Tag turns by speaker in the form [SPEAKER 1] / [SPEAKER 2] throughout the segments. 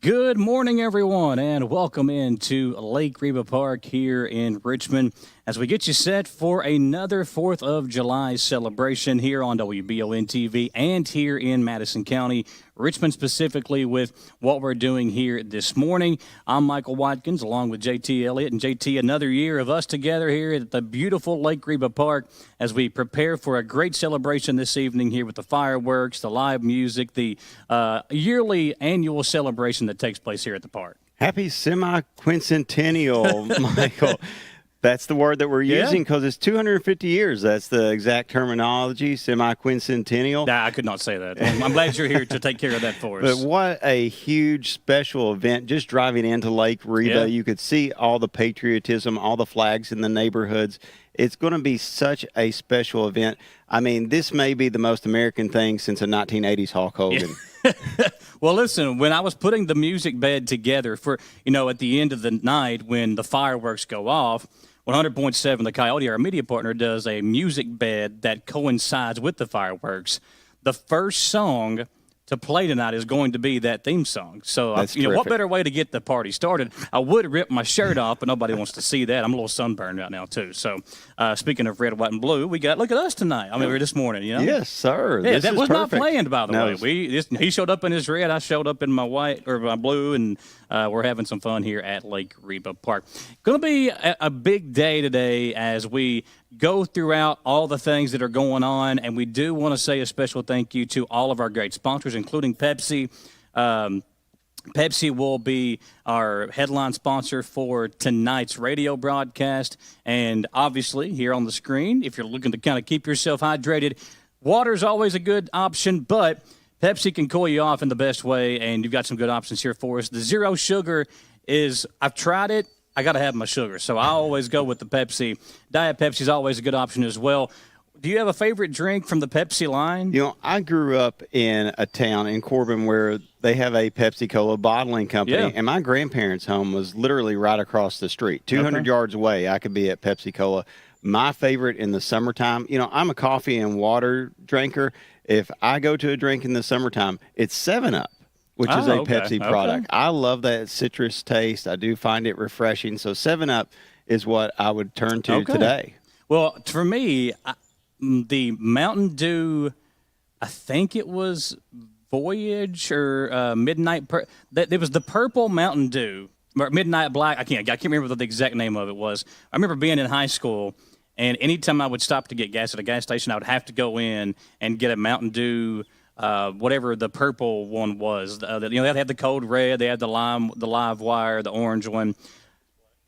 [SPEAKER 1] Good morning, everyone, and welcome into Lake Reba Park here in Richmond as we get you set for another 4th of July celebration here on WBON-TV and here in Madison County, Richmond specifically, with what we're doing here this morning. I'm Michael Watkins along with JT Elliot. And JT, another year of us together here at the beautiful Lake Reba Park as we prepare for a great celebration this evening here with the fireworks, the live music, the yearly annual celebration that takes place here at the park.
[SPEAKER 2] Happy semi-quincentennial, Michael. That's the word that we're using because it's 250 years. That's the exact terminology, semi-quincentennial.
[SPEAKER 1] Nah, I could not say that. I'm glad you're here to take care of that for us.
[SPEAKER 2] But what a huge special event. Just driving into Lake Reba, you could see all the patriotism, all the flags in the neighborhoods. It's going to be such a special event. I mean, this may be the most American thing since a 1980s Hulk Hogan.
[SPEAKER 1] Well, listen, when I was putting the music bed together for, at the end of the night when the fireworks go off, 100.7, the Coyote, our media partner, does a music bed that coincides with the fireworks. The first song to play tonight is going to be that theme song. So, what better way to get the party started? I would rip my shirt off, but nobody wants to see that. I'm a little sunburned right now, too. So, speaking of red, white, and blue, look at us tonight. I mean, we're this morning,
[SPEAKER 2] Yes, sir.
[SPEAKER 1] Yeah, that was perfect. Not planned, by the way. He showed up in his red, I showed up in my white, or my blue, and we're having some fun here at Lake Reba Park. Going to be a big day today as we go throughout all the things that are going on, and we do want to say a special thank you to all of our great sponsors, including Pepsi. Pepsi will be our headline sponsor for tonight's radio broadcast, and obviously here on the screen, if you're looking to kind of keep yourself hydrated, water's always a good option, but Pepsi can cool you off in the best way, and you've got some good options here for us. The zero sugar is, I've tried it, I got to have my sugar. So I always go with the Pepsi. Diet Pepsi is always a good option as well. Do you have a favorite drink from the Pepsi line?
[SPEAKER 2] I grew up in a town in Corbin where they have a Pepsi Cola bottling company, and my grandparents' home was literally right across the street. 200 yards away, I could be at Pepsi Cola. My favorite in the summertime, I'm a coffee and water drinker. If I go to a drink in the summertime, it's 7-Up. Which is a Pepsi product. I love that citrus taste. I do find it refreshing. So 7-Up is what I would turn to today.
[SPEAKER 1] Well, for me, the Mountain Dew, I think it was Voyage or Midnight. It was the purple Mountain Dew, or Midnight Black. I can't remember what the exact name of it was. I remember being in high school, and anytime I would stop to get gas at a gas station, I would have to go in and get a Mountain Dew. Whatever the purple one was, they had the code red, they had the live wire, the orange one.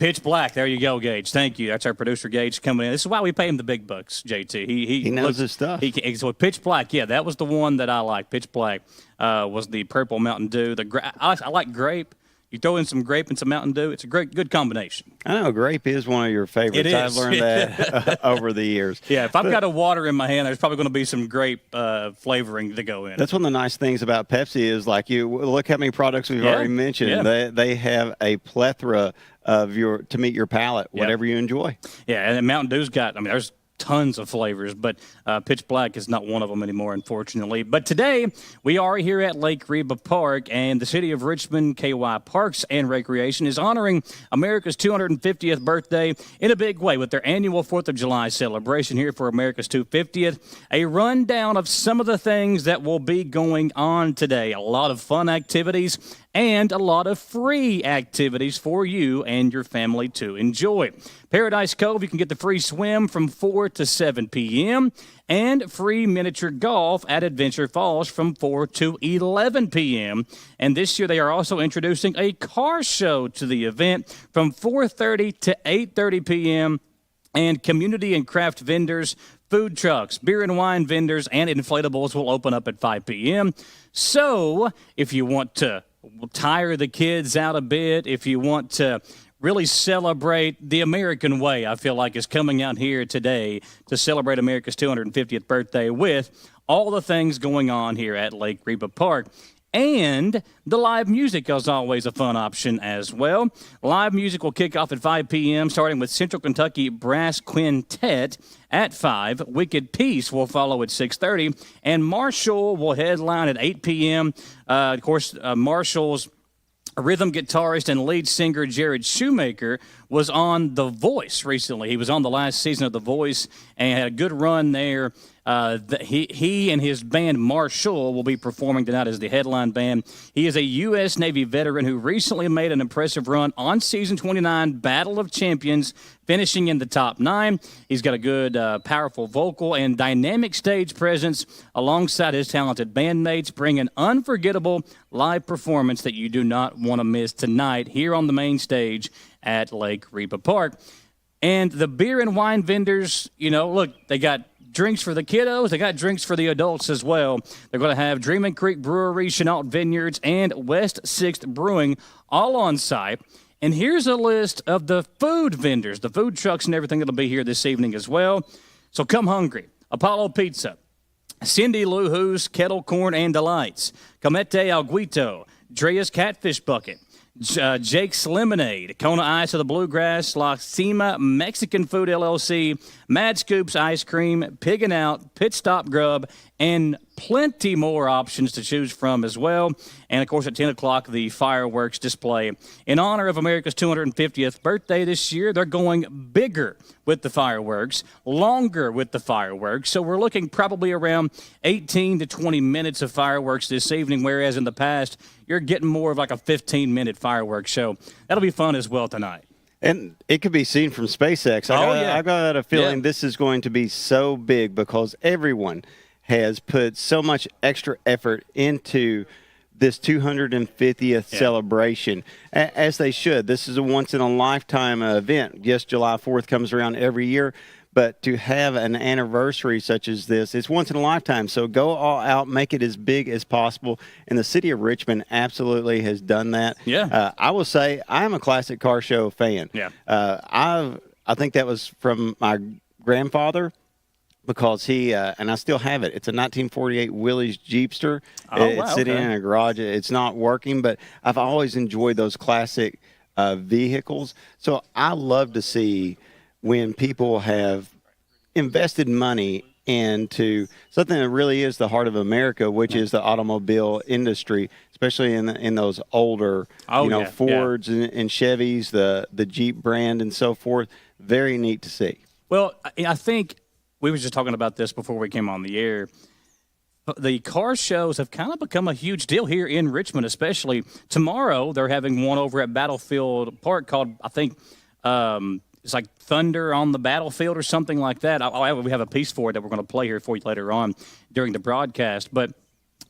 [SPEAKER 1] Pitch Black, there you go, Gage. Thank you. That's our producer, Gage, coming in. This is why we pay him the big bucks, JT.
[SPEAKER 2] He knows his stuff.
[SPEAKER 1] So Pitch Black, that was the one that I like. Pitch Black was the purple Mountain Dew. I like grape. You throw in some grape and some Mountain Dew, it's a good combination.
[SPEAKER 2] I know grape is one of your favorites.
[SPEAKER 1] It is.
[SPEAKER 2] I've learned that over the years.
[SPEAKER 1] Yeah, if I've got a water in my hand, there's probably going to be some grape flavoring to go in.
[SPEAKER 2] That's one of the nice things about Pepsi is look how many products we've already mentioned. They have a plethora of to meet your palate, whatever you enjoy.
[SPEAKER 1] Yeah, and Mountain Dew's got, there's tons of flavors, but Pitch Black is not one of them anymore, unfortunately. But today, we are here at Lake Reba Park, and the City of Richmond, KY Parks and Recreation, is honoring America's 250th birthday in a big way with their annual 4th of July celebration here for America's 250th. A rundown of some of the things that will be going on today. A lot of fun activities and a lot of free activities for you and your family to enjoy. Paradise Cove, you can get the free swim from 4 to 7 p.m. and free miniature golf at Adventure Falls from 4 to 11 p.m. And this year they are also introducing a car show to the event from 4:30 to 8:30 p.m. and community and craft vendors, food trucks, beer and wine vendors, and inflatables will open up at 5 p.m. So if you want to tire the kids out a bit, if you want to really celebrate the American way, I feel like is coming out here today to celebrate America's 250th birthday with all the things going on here at Lake Reba Park. And the live music is always a fun option as well. Live music will kick off at 5 p.m., starting with Central Kentucky Brass Quintet at 5. Wicked Peace will follow at 6:30. And Marshall will headline at 8 p.m. Of course, Marshall's rhythm guitarist and lead singer Jared Shoemaker was on The Voice recently. He was on the last season of The Voice and had a good run there. He and his band Marshall will be performing tonight as the headline band. He is a U.S. Navy veteran who recently made an impressive run on Season 29 Battle of Champions, finishing in the top 9. He's got a good, powerful vocal and dynamic stage presence alongside his talented bandmates, bring an unforgettable live performance that you do not want to miss tonight here on the main stage at Lake Reba Park. And the beer and wine vendors, look, they got drinks for the kiddos. They got drinks for the adults as well. They're going to have Dreaming Creek Brewery, Chenault Vineyards, and West 6th Brewing all on site. And here's a list of the food vendors, the food trucks and everything that'll be here this evening as well. So come hungry. Apollo Pizza, Cindy Lou Who's Kettle Corn and Delights, Comete Alguito, Drea's Catfish Bucket, Jake's Lemonade, Kona Ice of the Bluegrass, La Cima Mexican Food LLC, Mad Scoops Ice Cream, Piggin' Out, Pit Stop Grub, and plenty more options to choose from as well. And, of course, at 10 o'clock, the fireworks display. In honor of America's 250th birthday this year, they're going bigger with the fireworks, longer with the fireworks. So we're looking probably around 18 to 20 minutes of fireworks this evening, whereas in the past, you're getting more of like a 15-minute fireworks show. That'll be fun as well tonight.
[SPEAKER 2] And it could be seen from SpaceX. I got a feeling this is going to be so big because everyone has put so much extra effort into this 250th celebration, as they should. This is a once-in-a-lifetime event. Yes, July 4th comes around every year, but to have an anniversary such as this, it's once in a lifetime. So go all out, make it as big as possible. And the City of Richmond absolutely has done that.
[SPEAKER 1] Yeah.
[SPEAKER 2] I will say I'm a classic car show fan.
[SPEAKER 1] Yeah.
[SPEAKER 2] I think that was from my grandfather, because he and I still have it. It's a 1948 Willys Jeepster. It's sitting in a garage. It's not working, but I've always enjoyed those classic vehicles. So I love to see when people have invested money into something that really is the heart of America, which is the automobile industry, especially in those older, Fords and Chevys, the Jeep brand and so forth. Very neat to see.
[SPEAKER 1] Well, I think we were just talking about this before we came on the air. The car shows have kind of become a huge deal here in Richmond, especially tomorrow. They're having one over at Battlefield Park called, I think, it's like Thunder on the Battlefield or something like that. We have a piece for it that we're going to play here for you later on during the broadcast. But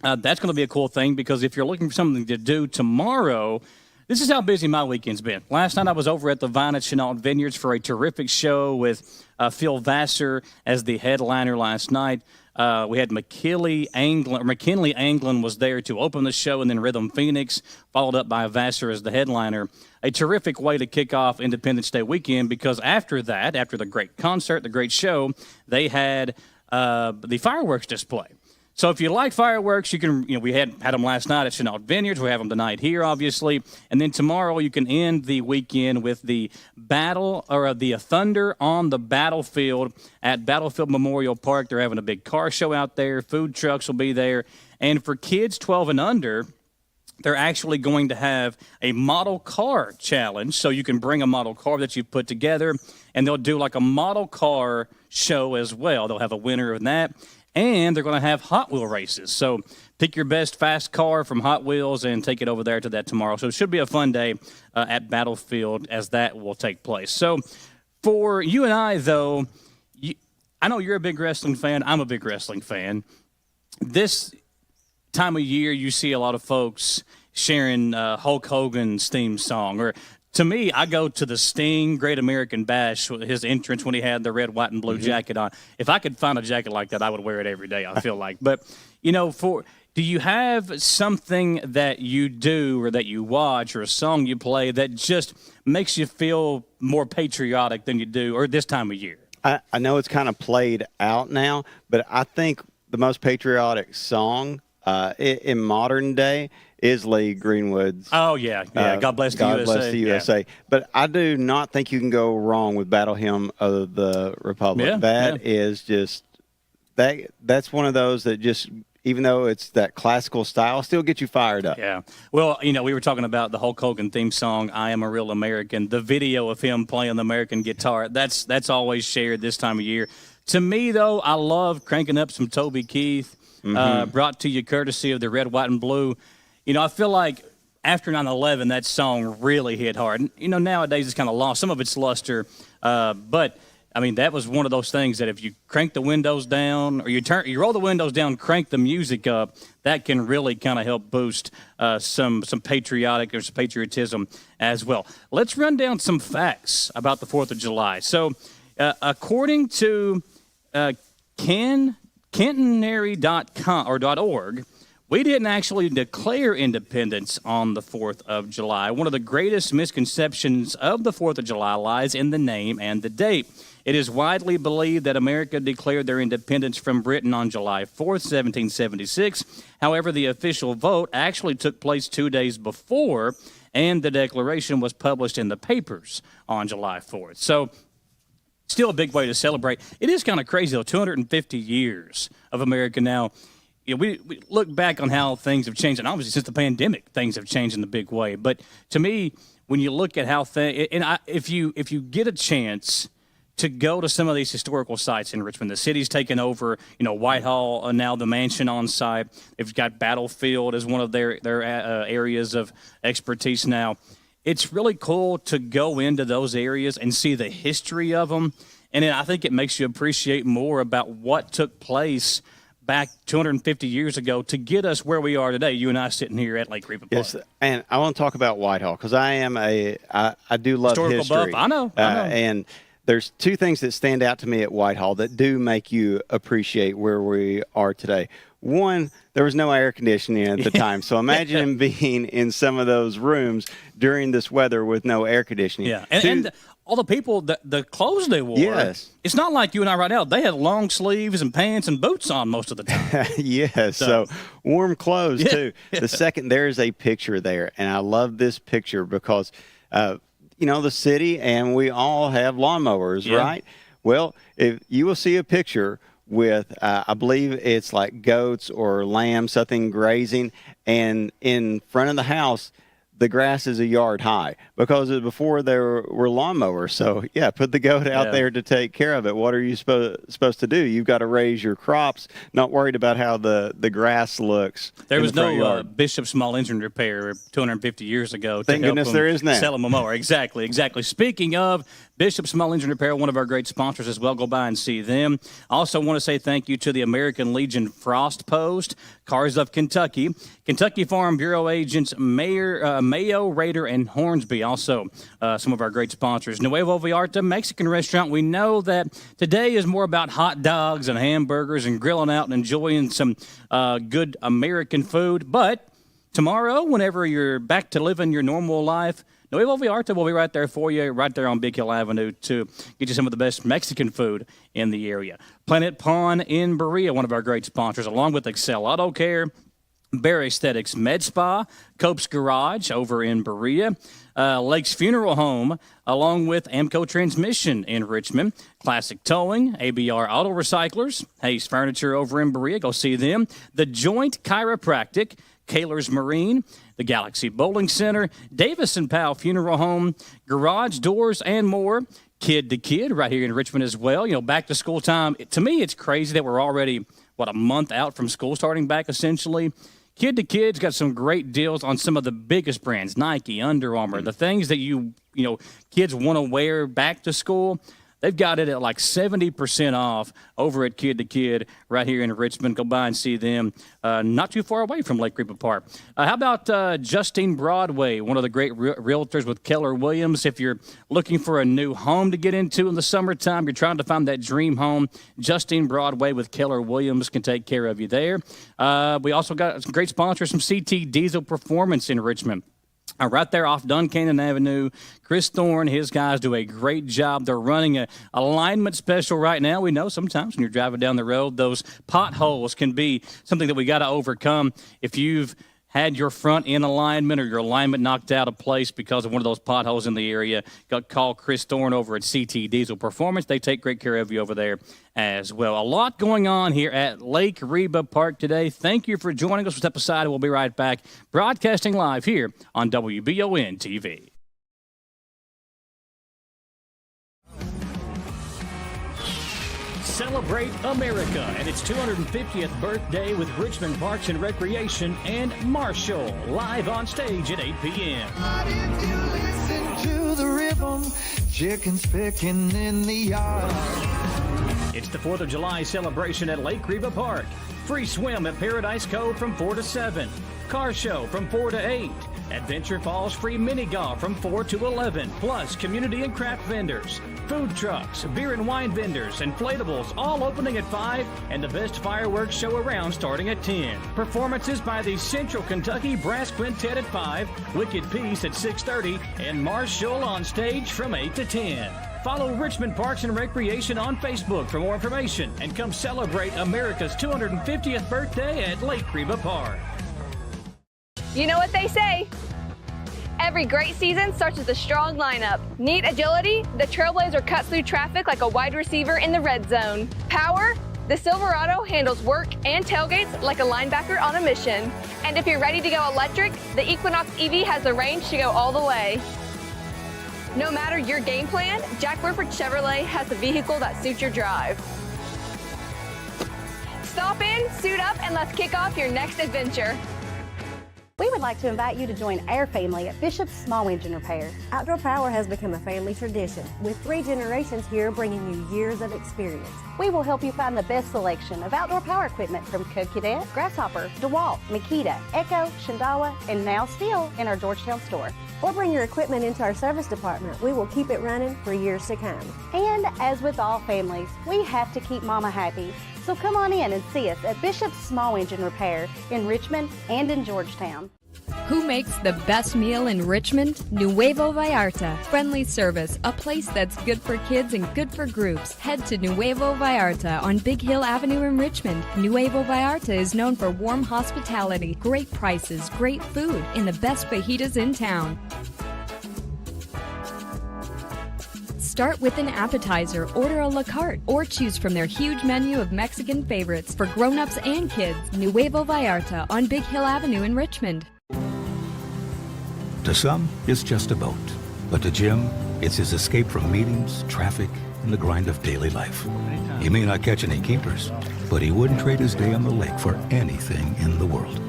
[SPEAKER 1] that's going to be a cool thing, because if you're looking for something to do tomorrow, this is how busy my weekend's been. Last night I was over at the Vine at Chenault Vineyards for a terrific show with Phil Vassar as the headliner last night. We had McKinley Anglin was there to open the show, and then Rhythm Phoenix, followed up by Vassar as the headliner. A terrific way to kick off Independence Day weekend, because after that, after the great concert, the great show, they had the fireworks display. So if you like fireworks, you can, we had them last night at Chenault Vineyards. We have them tonight here, obviously. And then tomorrow you can end the weekend with the the Thunder on the Battlefield at Battlefield Memorial Park. They're having a big car show out there. Food trucks will be there. And for kids 12 and under, they're actually going to have a model car challenge. So you can bring a model car that you've put together, and they'll do like a model car show as well. They'll have a winner in that. And they're going to have Hot Wheel races. So pick your best fast car from Hot Wheels and take it over there to that tomorrow. So it should be a fun day at Battlefield as that will take place. So for you and I, though, I know you're a big wrestling fan. I'm a big wrestling fan. This time of year, you see a lot of folks sharing Hulk Hogan's theme song, or to me, I go to the Sting Great American Bash, his entrance when he had the red, white, and blue jacket on. If I could find a jacket like that, I would wear it every day, I feel like. But, do you have something that you do or that you watch or a song you play that just makes you feel more patriotic than you do, or this time of year?
[SPEAKER 2] I know it's kind of played out now, but I think the most patriotic song in modern day is Lee Greenwood's.
[SPEAKER 1] Oh, yeah. God bless the USA.
[SPEAKER 2] God bless the USA. Yeah. But I do not think you can go wrong with Battle Hymn of the Republic.
[SPEAKER 1] Yeah,
[SPEAKER 2] That is just, that's one of those that just even though it's that classical style, still get you fired up.
[SPEAKER 1] Yeah. Well, we were talking about the Hulk Hogan theme song, I Am a Real American. The video of him playing the American guitar, that's always shared this time of year. To me, though, I love cranking up some Toby Keith, brought to you courtesy of the Red, White, and Blue. I feel like after 9/11, that song really hit hard. And, nowadays it's kind of lost. Some of its luster. But, that was one of those things that if you crank the windows down or you roll the windows down, crank the music up, that can really kind of help boost some patriotic or some patriotism as well. Let's run down some facts about the 4th of July. So, according to Cantonary.com or .org, we didn't actually declare independence on the 4th of July. One of the greatest misconceptions of the 4th of July lies in the name and the date. It is widely believed that America declared their independence from Britain on July 4th, 1776. However, the official vote actually took place 2 days before, and the declaration was published in the papers on July 4th. So, still a big way to celebrate. It is kind of crazy, though, 250 years of America now. We look back on how things have changed, and obviously since the pandemic, things have changed in a big way. But to me, when you look at how if you get a chance to go to some of these historical sites in Richmond, the city's taken over. Whitehall, now the mansion on site. They've got Battlefield as one of their areas of expertise now. It's really cool to go into those areas and see the history of them, and I think it makes you appreciate more about what took place back 250 years ago to get us where we are today. You and I sitting here at Lake Reba Park.
[SPEAKER 2] Yes, and I want to talk about Whitehall because I do love
[SPEAKER 1] historical
[SPEAKER 2] history.
[SPEAKER 1] buff. I know.
[SPEAKER 2] And there's two things that stand out to me at Whitehall that do make you appreciate where we are today. One, there was no air conditioning at the time, so imagine being in some of those rooms during this weather with no air conditioning.
[SPEAKER 1] Yeah, and all the people, the clothes they wore.
[SPEAKER 2] Yes.
[SPEAKER 1] It's not like you and I right now. They had long sleeves and pants and boots on most of the time.
[SPEAKER 2] Yes, so warm clothes, too. The second, there is a picture there, and I love this picture because, the city, and we all have lawnmowers, right? Well, if you will see a picture with, I believe it's like goats or lambs, something grazing, and in front of the house, the grass is a yard high because before there were lawnmowers. So, put the goat out there to take care of it. What are you supposed to do? You've got to raise your crops, not worried about how the grass looks.
[SPEAKER 1] There was no Bishop Small Engine Repair 250 years ago.
[SPEAKER 2] Thank goodness there is now.
[SPEAKER 1] Sell them a mower. Exactly. Speaking of Bishop Small Engine Repair, one of our great sponsors as well. Go by and see them. Also want to say thank you to the American Legion Frost Post, Cars of Kentucky, Kentucky Farm Bureau agents Mayo, Raider, and Hornsby. Also, some of our great sponsors. Nuevo Vallarta Mexican Restaurant. We know that today is more about hot dogs and hamburgers and grilling out and enjoying some good American food. But tomorrow, whenever you're back to living your normal life, Nuevo Vallarta will be right there for you, right there on Big Hill Avenue to get you some of the best Mexican food in the area. Planet Pawn in Berea, one of our great sponsors, along with Excel Auto Care, Bear Aesthetics Med Spa, Cope's Garage over in Berea, Lake's Funeral Home, along with Amco Transmission in Richmond, Classic Towing, ABR Auto Recyclers, Hayes Furniture over in Berea, go see them, The Joint Chiropractic, Kaler's Marine, the Galaxy Bowling Center, Davis and Powell Funeral Home, Garage Doors, and more. Kid to Kid right here in Richmond as well. Back to school time. To me, it's crazy that we're already, a month out from school starting back essentially. Kid to Kid's got some great deals on some of the biggest brands, Nike, Under Armour, the things that kids want to wear back to school. They've got it at like 70% off over at Kid to Kid right here in Richmond. Go by and see them not too far away from Lake Reba Park. How about Justine Broadway, one of the great realtors with Keller Williams? If you're looking for a new home to get into in the summertime, you're trying to find that dream home, Justine Broadway with Keller Williams can take care of you there. We also got some great sponsors from CT Diesel Performance in Richmond. Right there off Duncannon Avenue, Chris Thorne, his guys do a great job. They're running a alignment special right now. We know sometimes when you're driving down the road, those potholes can be something that we got to overcome. If you've had your front end alignment or your alignment knocked out of place because of one of those potholes in the area, call Chris Thorne over at CT Diesel Performance. They take great care of you over there as well. A lot going on here at Lake Reba Park today. Thank you for joining us. We'll step aside. We'll be right back, broadcasting live here on WBON-TV.
[SPEAKER 3] Celebrate America and its 250th birthday with Richmond Parks and Recreation and Marshall live on stage at 8 p.m.
[SPEAKER 4] If you listen to the rhythm, chickens picking in the yard.
[SPEAKER 3] It's the 4th of July celebration at Lake Reba Park. Free swim at Paradise Cove from 4 to 7. Car show from 4 to 8. Adventure Falls free mini golf from 4 to 11. Plus community and craft vendors, food trucks, beer and wine vendors, inflatables all opening at 5, and the best fireworks show around starting at 10. Performances by the Central Kentucky Brass Quintet at 5, Wicked Peace at 6:30, and Marshall on stage from 8 to 10. Follow Richmond Parks and Recreation on Facebook for more information and come celebrate America's 250th birthday at Lake Reba Park.
[SPEAKER 5] You know what they say. Every great season starts with a strong lineup. Neat agility, the Trailblazer cuts through traffic like a wide receiver in the red zone. Power, the Silverado handles work and tailgates like a linebacker on a mission. And if you're ready to go electric, the Equinox EV has the range to go all the way. No matter your game plan, Jack Burford Chevrolet has the vehicle that suits your drive. Stop in, suit up, and let's kick off your next adventure.
[SPEAKER 6] We would like to invite you to join our family at Bishop's Small Engine Repair.
[SPEAKER 7] Outdoor Power has become a family tradition, with 3 generations here bringing you years of experience.
[SPEAKER 6] We will help you find the best selection of outdoor power equipment from Co-Cadet, Grasshopper, DeWalt, Makita, Echo, Shindawa, and now still in our Georgetown store.
[SPEAKER 7] Or bring your equipment into our service department. We will keep it running for years to come.
[SPEAKER 6] And as with all families, we have to keep Mama happy. So come on in and see us at Bishop's Small Engine Repair in Richmond and in Georgetown.
[SPEAKER 8] Who makes the best meal in Richmond? Nuevo Vallarta. Friendly service, a place that's good for kids and good for groups. Head to Nuevo Vallarta on Big Hill Avenue in Richmond. Nuevo Vallarta is known for warm hospitality, great prices, great food, and the best fajitas in town. Start with an appetizer, order a la carte, or choose from their huge menu of Mexican favorites for grown-ups and kids. Nuevo Vallarta on Big Hill Avenue in Richmond.
[SPEAKER 9] To some, it's just a boat. But to Jim, it's his escape from meetings, traffic, and the grind of daily life. He may not catch any keepers, but he wouldn't trade his day on the lake for anything in the world.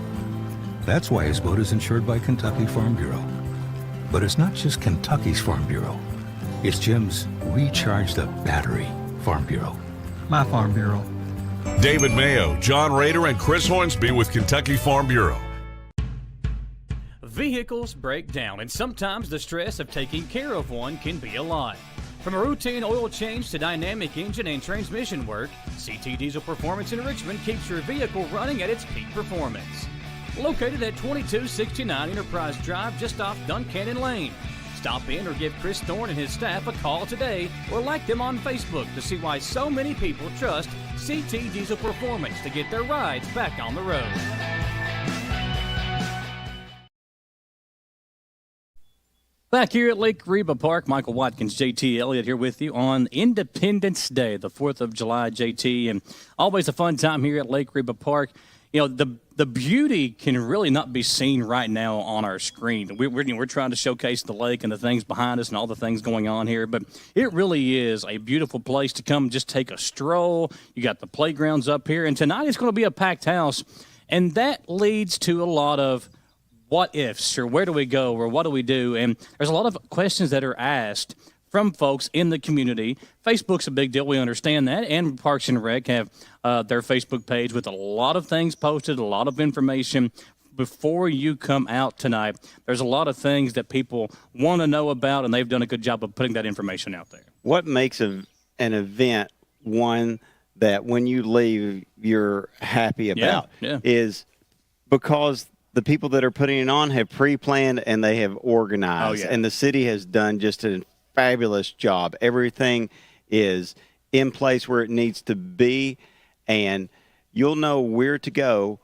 [SPEAKER 9] That's why his boat is insured by Kentucky Farm Bureau. But it's not just Kentucky's Farm Bureau. It's Jim's Recharge the Battery Farm Bureau.
[SPEAKER 10] My Farm Bureau.
[SPEAKER 11] David Mayo, John Rader, and Chris Hornsby with Kentucky Farm Bureau.
[SPEAKER 3] Vehicles break down, and sometimes the stress of taking care of one can be a lot. From a routine oil change to dynamic engine and transmission work, CT Diesel Performance in Richmond keeps your vehicle running at its peak performance. Located at 2269 Enterprise Drive, just off Duncannon Lane. Stop in or give Chris Thorne and his staff a call today, or like them on Facebook to see why so many people trust CT Diesel Performance to get their rides back on the road.
[SPEAKER 1] Back here at Lake Reba Park, Michael Watkins, JT Elliot here with you on Independence Day, the 4th of July, JT, and always a fun time here at Lake Reba Park. You know, the beauty can really not be seen right now on our screen. We're trying to showcase the lake and the things behind us and all the things going on here, but it really is a beautiful place to come just take a stroll. You got the playgrounds up here, and tonight it's going to be a packed house, and that leads to a lot of what ifs, or where do we go, or what do we do? And there's a lot of questions that are asked from folks in the community. Facebook's a big deal. We understand that. And Parks and Rec have their Facebook page with a lot of things posted, a lot of information. Before you come out tonight, there's a lot of things that people want to know about, and they've done a good job of putting that information out there.
[SPEAKER 2] What makes an event one that when you leave you're happy about is because the people that are putting it on have pre-planned and they have organized. And the city has done just a fabulous job. Everything is in place where it needs to be, and you'll know where to go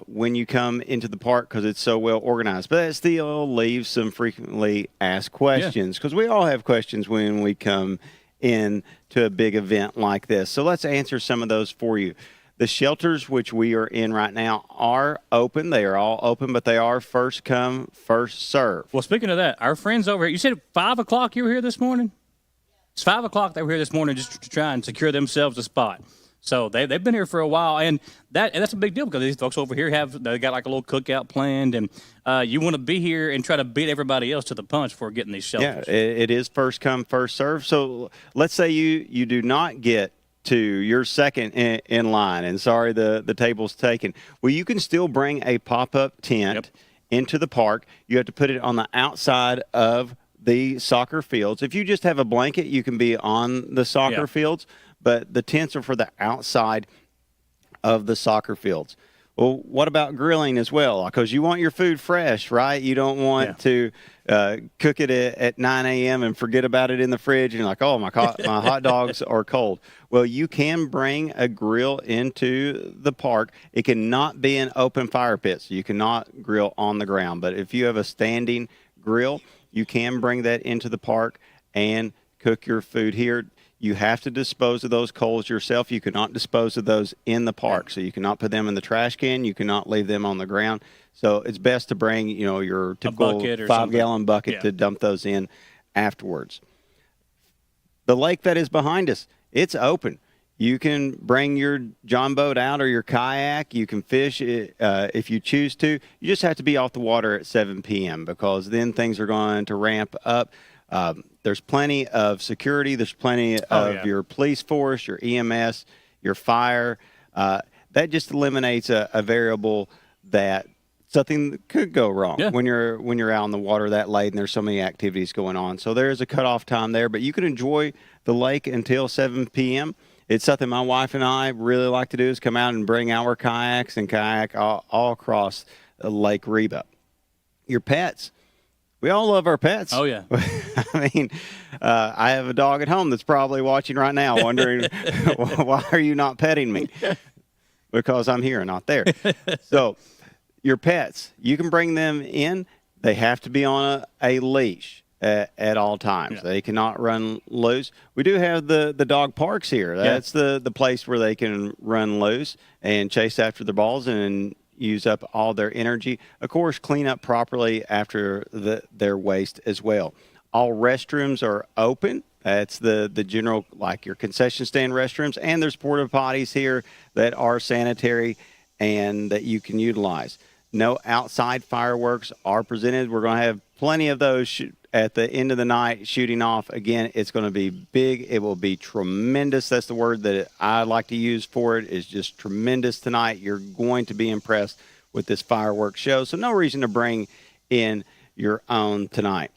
[SPEAKER 2] when you come into the park because it's so well organized. But that still leaves some frequently asked questions because we all have questions when we come in to a big event like this. So let's answer some of those for you. The shelters which we are in right now are open. They are all open, but they are first come, first serve.
[SPEAKER 1] Well, speaking of that, our friends over here, you said 5 o'clock you were here this morning? It's 5 o'clock they were here this morning just to try and secure themselves a spot. So they've been here for a while, and that's a big deal because these folks over here they got like a little cookout planned, and you want to be here and try to beat everybody else to the punch for getting these shelters.
[SPEAKER 2] Yeah, it is first come, first serve. So let's say you do not get to your second in line, and sorry, the table's taken. Well, you can still bring a pop-up tent into the park. You have to put it on the outside of the soccer fields. If you just have a blanket, you can be on the soccer fields, but the tents are for the outside of the soccer fields. Well, what about grilling as well? Because you want your food fresh, right? You don't want to cook it at 9 a.m. and forget about it in the fridge and you're like, oh, my hot dogs are cold. Well, you can bring a grill into the park. It cannot be an open fire pit, so you cannot grill on the ground. But if you have a standing grill, you can bring that into the park and cook your food here. You have to dispose of those coals yourself. You cannot dispose of those in the park. So you cannot put them in the trash can. You cannot leave them on the ground. So it's best to bring, your typical 5-gallon bucket to dump those in afterwards. The lake that is behind us, it's open. You can bring your John boat out or your kayak. You can fish if you choose to. You just have to be off the water at 7 p.m. because then things are going to ramp up. There's plenty of security. There's plenty of your police force, your EMS, your fire. That just eliminates a variable that something could go wrong when you're out on the water that late and there's so many activities going on. So there is a cutoff time there, but you can enjoy the lake until 7 p.m. It's something my wife and I really like to do is come out and bring our kayaks and kayak all across Lake Reba. Your pets. We all love our pets.
[SPEAKER 1] Oh, yeah.
[SPEAKER 2] I mean, I have a dog at home that's probably watching right now wondering, why are you not petting me? Because I'm here and not there. So your pets, you can bring them in. They have to be on a leash at all times. They cannot run loose. We do have the dog parks here. That's the place where they can run loose and chase after the balls and use up all their energy. Of course, clean up properly after their waste as well. All restrooms are open. That's the general, like your concession stand restrooms. And there's porta potties here that are sanitary and that you can utilize. No outside fireworks are presented. We're going to have plenty of those at the end of the night shooting off. Again, it's going to be big. It will be tremendous. That's the word that I like to use for it, is just tremendous tonight. You're going to be impressed with this fireworks show. So no reason to bring in your own tonight.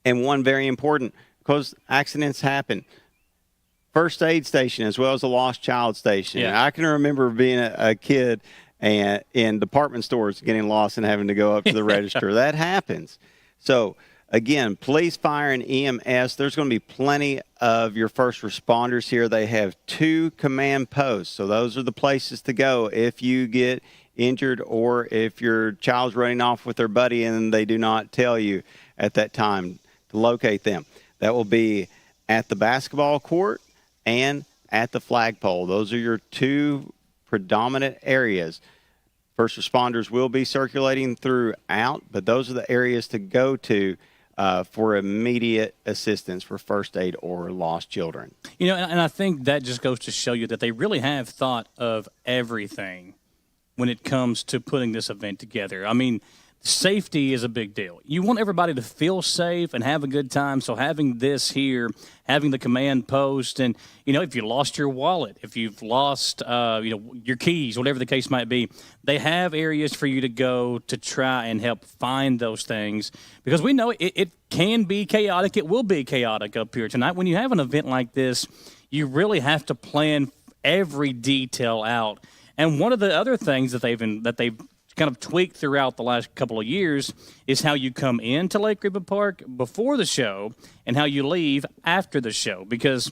[SPEAKER 2] And one very important, because accidents happen, first aid station as well as a lost child station. I can remember being a kid and in department stores getting lost and having to go up to the register. That happens. So again, police, fire, and EMS, there's going to be plenty of your first responders here. They have 2 command posts. So those are the places to go if you get injured or if your child's running off with their buddy and they do not tell you at that time to locate them. That will be at the basketball court and at the flagpole. Those are your 2 predominant areas. First responders will be circulating throughout, but those are the areas to go to for immediate assistance for first aid or lost children.
[SPEAKER 1] And I think that just goes to show you that they really have thought of everything when it comes to putting this event together. I mean, safety is a big deal. You want everybody to feel safe and have a good time. So having this here, having the command post, and, if you lost your wallet, if you've lost, your keys, whatever the case might be, they have areas for you to go to try and help find those things. Because we know it can be chaotic. It will be chaotic up here tonight. When you have an event like this, you really have to plan every detail out. And one of the other things that they've kind of tweaked throughout the last couple of years is how you come into Lake Reba Park before the show and how you leave after the show. Because,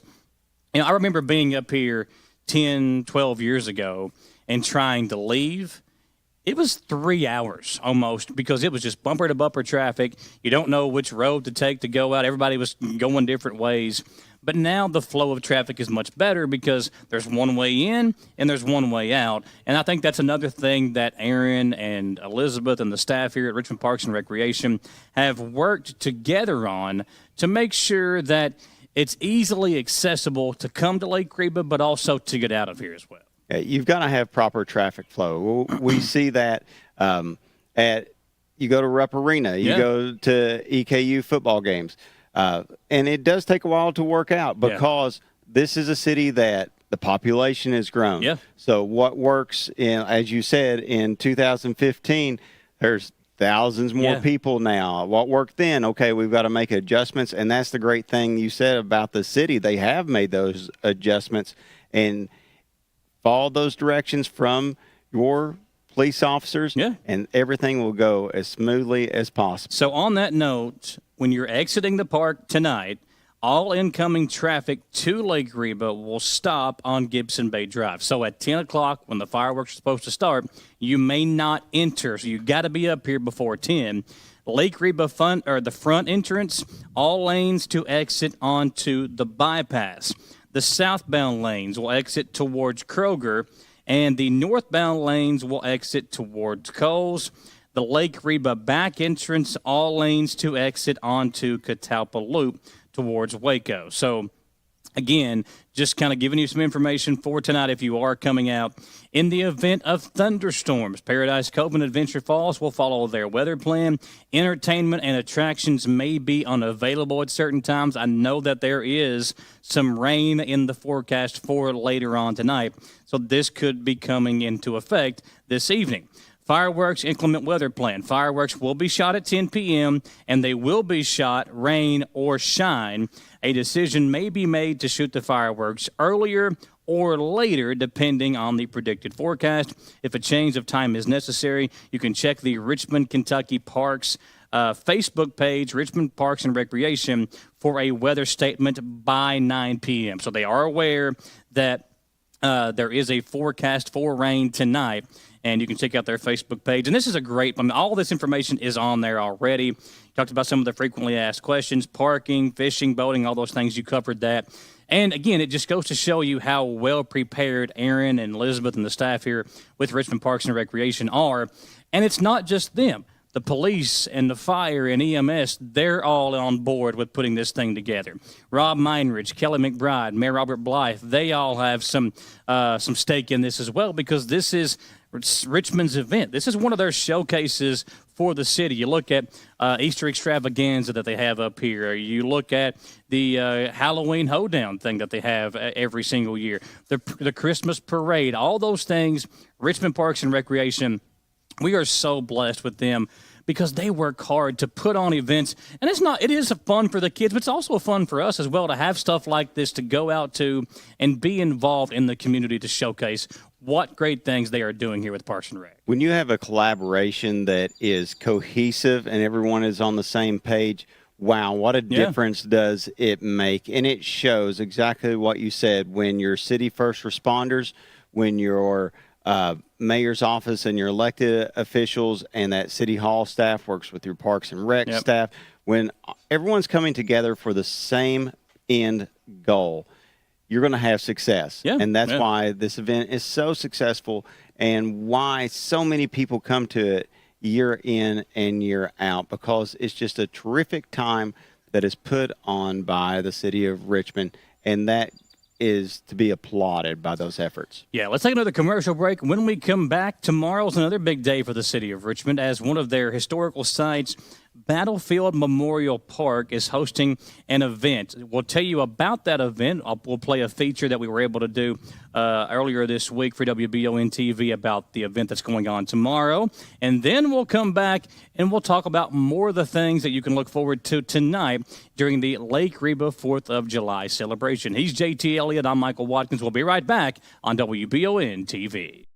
[SPEAKER 1] I remember being up here 10, 12 years ago and trying to leave It was 3 hours almost because it was just bumper to bumper traffic. You don't know which road to take to go out. Everybody was going different ways. But now the flow of traffic is much better because there's one way in and there's one way out. And I think that's another thing that Aaron and Elizabeth and the staff here at Richmond Parks and Recreation have worked together on to make sure that it's easily accessible to come to Lake Reba, but also to get out of here as well.
[SPEAKER 2] Yeah, you've got to have proper traffic flow. We see that you go to Rupp Arena, you go to EKU football games. And it does take a while to work out because this is a city that the population has grown.
[SPEAKER 1] Yeah.
[SPEAKER 2] So what works in, as you said, in 2015, there's thousands more people now. What worked then? Okay, we've got to make adjustments. And that's the great thing you said about the city. They have made those adjustments and follow those directions from your police officers, and everything will go as smoothly as possible.
[SPEAKER 1] So on that note, when you're exiting the park tonight, all incoming traffic to Lake Reba will stop on Gibson Bay Drive. So at 10 o'clock, when the fireworks are supposed to start, you may not enter. So you got to be up here before 10. Lake Reba the front entrance, all lanes to exit onto the bypass. The southbound lanes will exit towards Kroger, and the northbound lanes will exit towards Kohl's. The Lake Reba back entrance, all lanes to exit onto Catalpa Loop towards Waco. So, again, just kind of giving you some information for tonight if you are coming out. In the event of thunderstorms, Paradise Cove and Adventure Falls will follow their weather plan. Entertainment and attractions may be unavailable at certain times. I know that there is some rain in the forecast for later on tonight, so this could be coming into effect this evening. Fireworks, inclement weather plan. Fireworks will be shot at 10 p.m., and they will be shot rain or shine. A decision may be made to shoot the fireworks earlier or later, depending on the predicted forecast. If a change of time is necessary, you can check the Richmond, Kentucky Parks Facebook page, Richmond Parks and Recreation, for a weather statement by 9 p.m. So they are aware that there is a forecast for rain tonight, and you can check out their Facebook page. And this is all this information is on there already. Talked about some of the frequently asked questions, parking, fishing, boating, all those things. You covered that. And, again, it just goes to show you how well prepared Aaron and Elizabeth and the staff here with Richmond Parks and Recreation are. And it's not just them. The police and the fire and EMS, they're all on board with putting this thing together. Rob Meinrich, Kelly McBride, Mayor Robert Blythe, they all have some stake in this as well, because this is Richmond's event. This is one of their showcases for the city. You look at Easter extravaganza that they have up here. You look at the Halloween hoedown thing that they have every single year. The Christmas parade, all those things, Richmond Parks and Recreation, we are so blessed with them because they work hard to put on events. And it is fun for the kids, but it's also fun for us as well to have stuff like this to go out to and be involved in the community to showcase what great things they are doing here with Parks and Rec.
[SPEAKER 2] When you have a collaboration that is cohesive and everyone is on the same page, wow, what a difference does it make? And it shows exactly what you said. When your city first responders, when your mayor's office and your elected officials and that city hall staff works with your Parks and Rec staff, when everyone's coming together for the same end goal, you're going to have success. And that's why this event is so successful and why so many people come to it year in and year out, because it's just a terrific time that is put on by the city of Richmond, and that is to be applauded by those efforts.
[SPEAKER 1] Yeah, let's take another commercial break. When we come back, tomorrow's another big day for the city of Richmond, as one of their historical sites, Battlefield Memorial Park, is hosting an event. We'll tell you about that event. We'll play a feature that we were able to do earlier this week for WBON-TV about the event that's going on tomorrow. And then we'll come back and we'll talk about more of the things that you can look forward to tonight during the Lake Reba 4th of July celebration. He's JT Elliott. I'm Michael Watkins. We'll be right back on WBON-TV.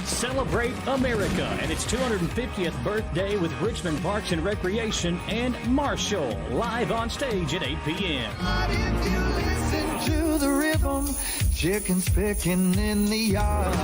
[SPEAKER 3] Celebrate America and its 250th birthday with Richmond Parks and Recreation and Marshall live on stage at 8 p.m.
[SPEAKER 4] But if you listen to the rhythm. Chickens picking in the yard.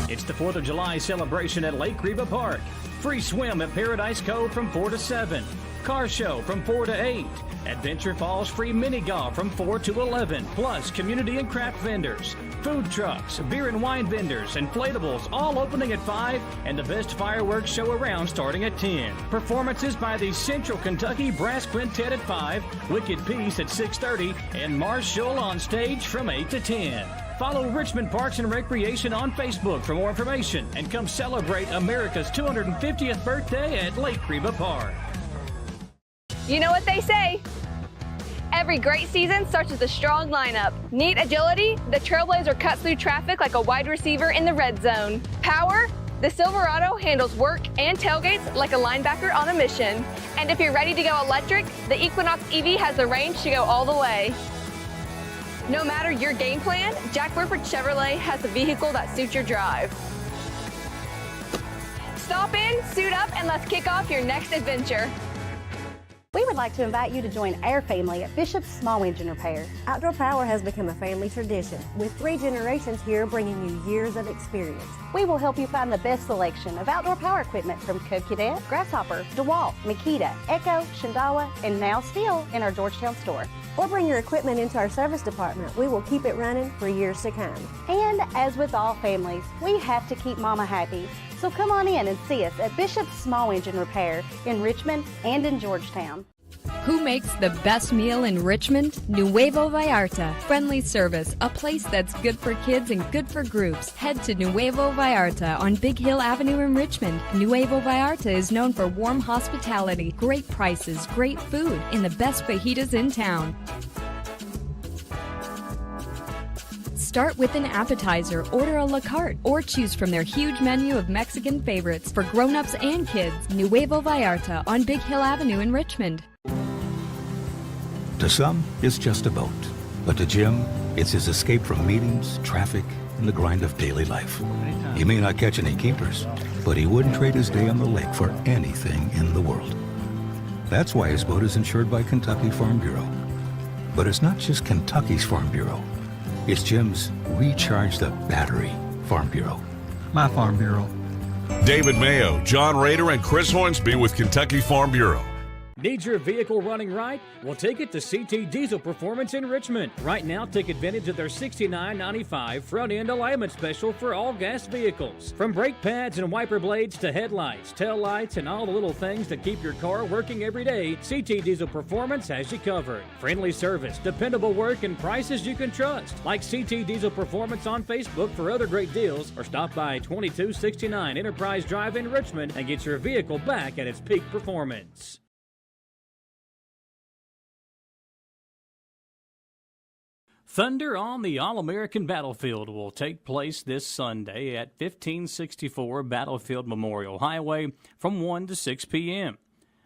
[SPEAKER 3] It's the 4th of July celebration at Lake Reba Park. Free swim at Paradise Cove from 4 to 7. Car show from 4 to 8. Adventure Falls free mini golf from 4 to 11. Plus community and craft vendors, food trucks, beer and wine vendors, inflatables, all opening at 5, and the best fireworks show around starting at 10. Performances by the Central Kentucky Brass Quintet at 5, Wicked Peace at 6:30, and Marshall on stage from 8 to 10. Follow Richmond Parks and Recreation on Facebook for more information, and come celebrate America's 250th birthday at Lake Reba Park.
[SPEAKER 5] You know what they say. Every great season starts with a strong lineup. Neat agility, the Trailblazer cuts through traffic like a wide receiver in the red zone. Power, the Silverado handles work and tailgates like a linebacker on a mission. And if you're ready to go electric, the Equinox EV has the range to go all the way. No matter your game plan, Jack Burford Chevrolet has the vehicle that suits your drive. Stop in, suit up, and let's kick off your next adventure.
[SPEAKER 6] We would like to invite you to join our family at Bishop's Small Engine Repair.
[SPEAKER 7] Outdoor Power has become a family tradition, with 3 generations here bringing you years of experience.
[SPEAKER 6] We will help you find the best selection of outdoor power equipment from Cub Cadet, Grasshopper, DeWalt, Makita, Echo, Shindawa, and now Steel in our Georgetown store.
[SPEAKER 7] Or bring your equipment into our service department. We will keep it running for years to come.
[SPEAKER 6] And as with all families, we have to keep Mama happy. So come on in and see us at Bishop's Small Engine Repair in Richmond and in Georgetown.
[SPEAKER 8] Who makes the best meal in Richmond? Nuevo Vallarta. Friendly service, a place that's good for kids and good for groups. Head to Nuevo Vallarta on Big Hill Avenue in Richmond. Nuevo Vallarta is known for warm hospitality, great prices, great food, and the best fajitas in town. Start with an appetizer, order a la carte, or choose from their huge menu of Mexican favorites for grown-ups and kids. Nuevo Vallarta on Big Hill Avenue in Richmond.
[SPEAKER 9] To some, it's just a boat. But to Jim, it's his escape from meetings, traffic, and the grind of daily life. He may not catch any keepers, but he wouldn't trade his day on the lake for anything in the world. That's why his boat is insured by Kentucky Farm Bureau. But it's not just Kentucky's Farm Bureau. It's Jim's Recharge the Battery Farm Bureau.
[SPEAKER 10] My Farm Bureau.
[SPEAKER 11] David Mayo, John Rader, and Chris Hornsby with Kentucky Farm Bureau.
[SPEAKER 3] Need your vehicle running right? Well, take it to CT Diesel Performance in Richmond. Right now, take advantage of their $69.95 front-end alignment special for all gas vehicles. From brake pads and wiper blades to headlights, tail lights, and all the little things that keep your car working every day, CT Diesel Performance has you covered. Friendly service, dependable work, and prices you can trust. Like CT Diesel Performance on Facebook for other great deals, or stop by 2269 Enterprise Drive in Richmond and get your vehicle back at its peak performance. Thunder on the All-American Battlefield will take place this Sunday at 1564 Battlefield Memorial Highway from 1 to 6 p.m.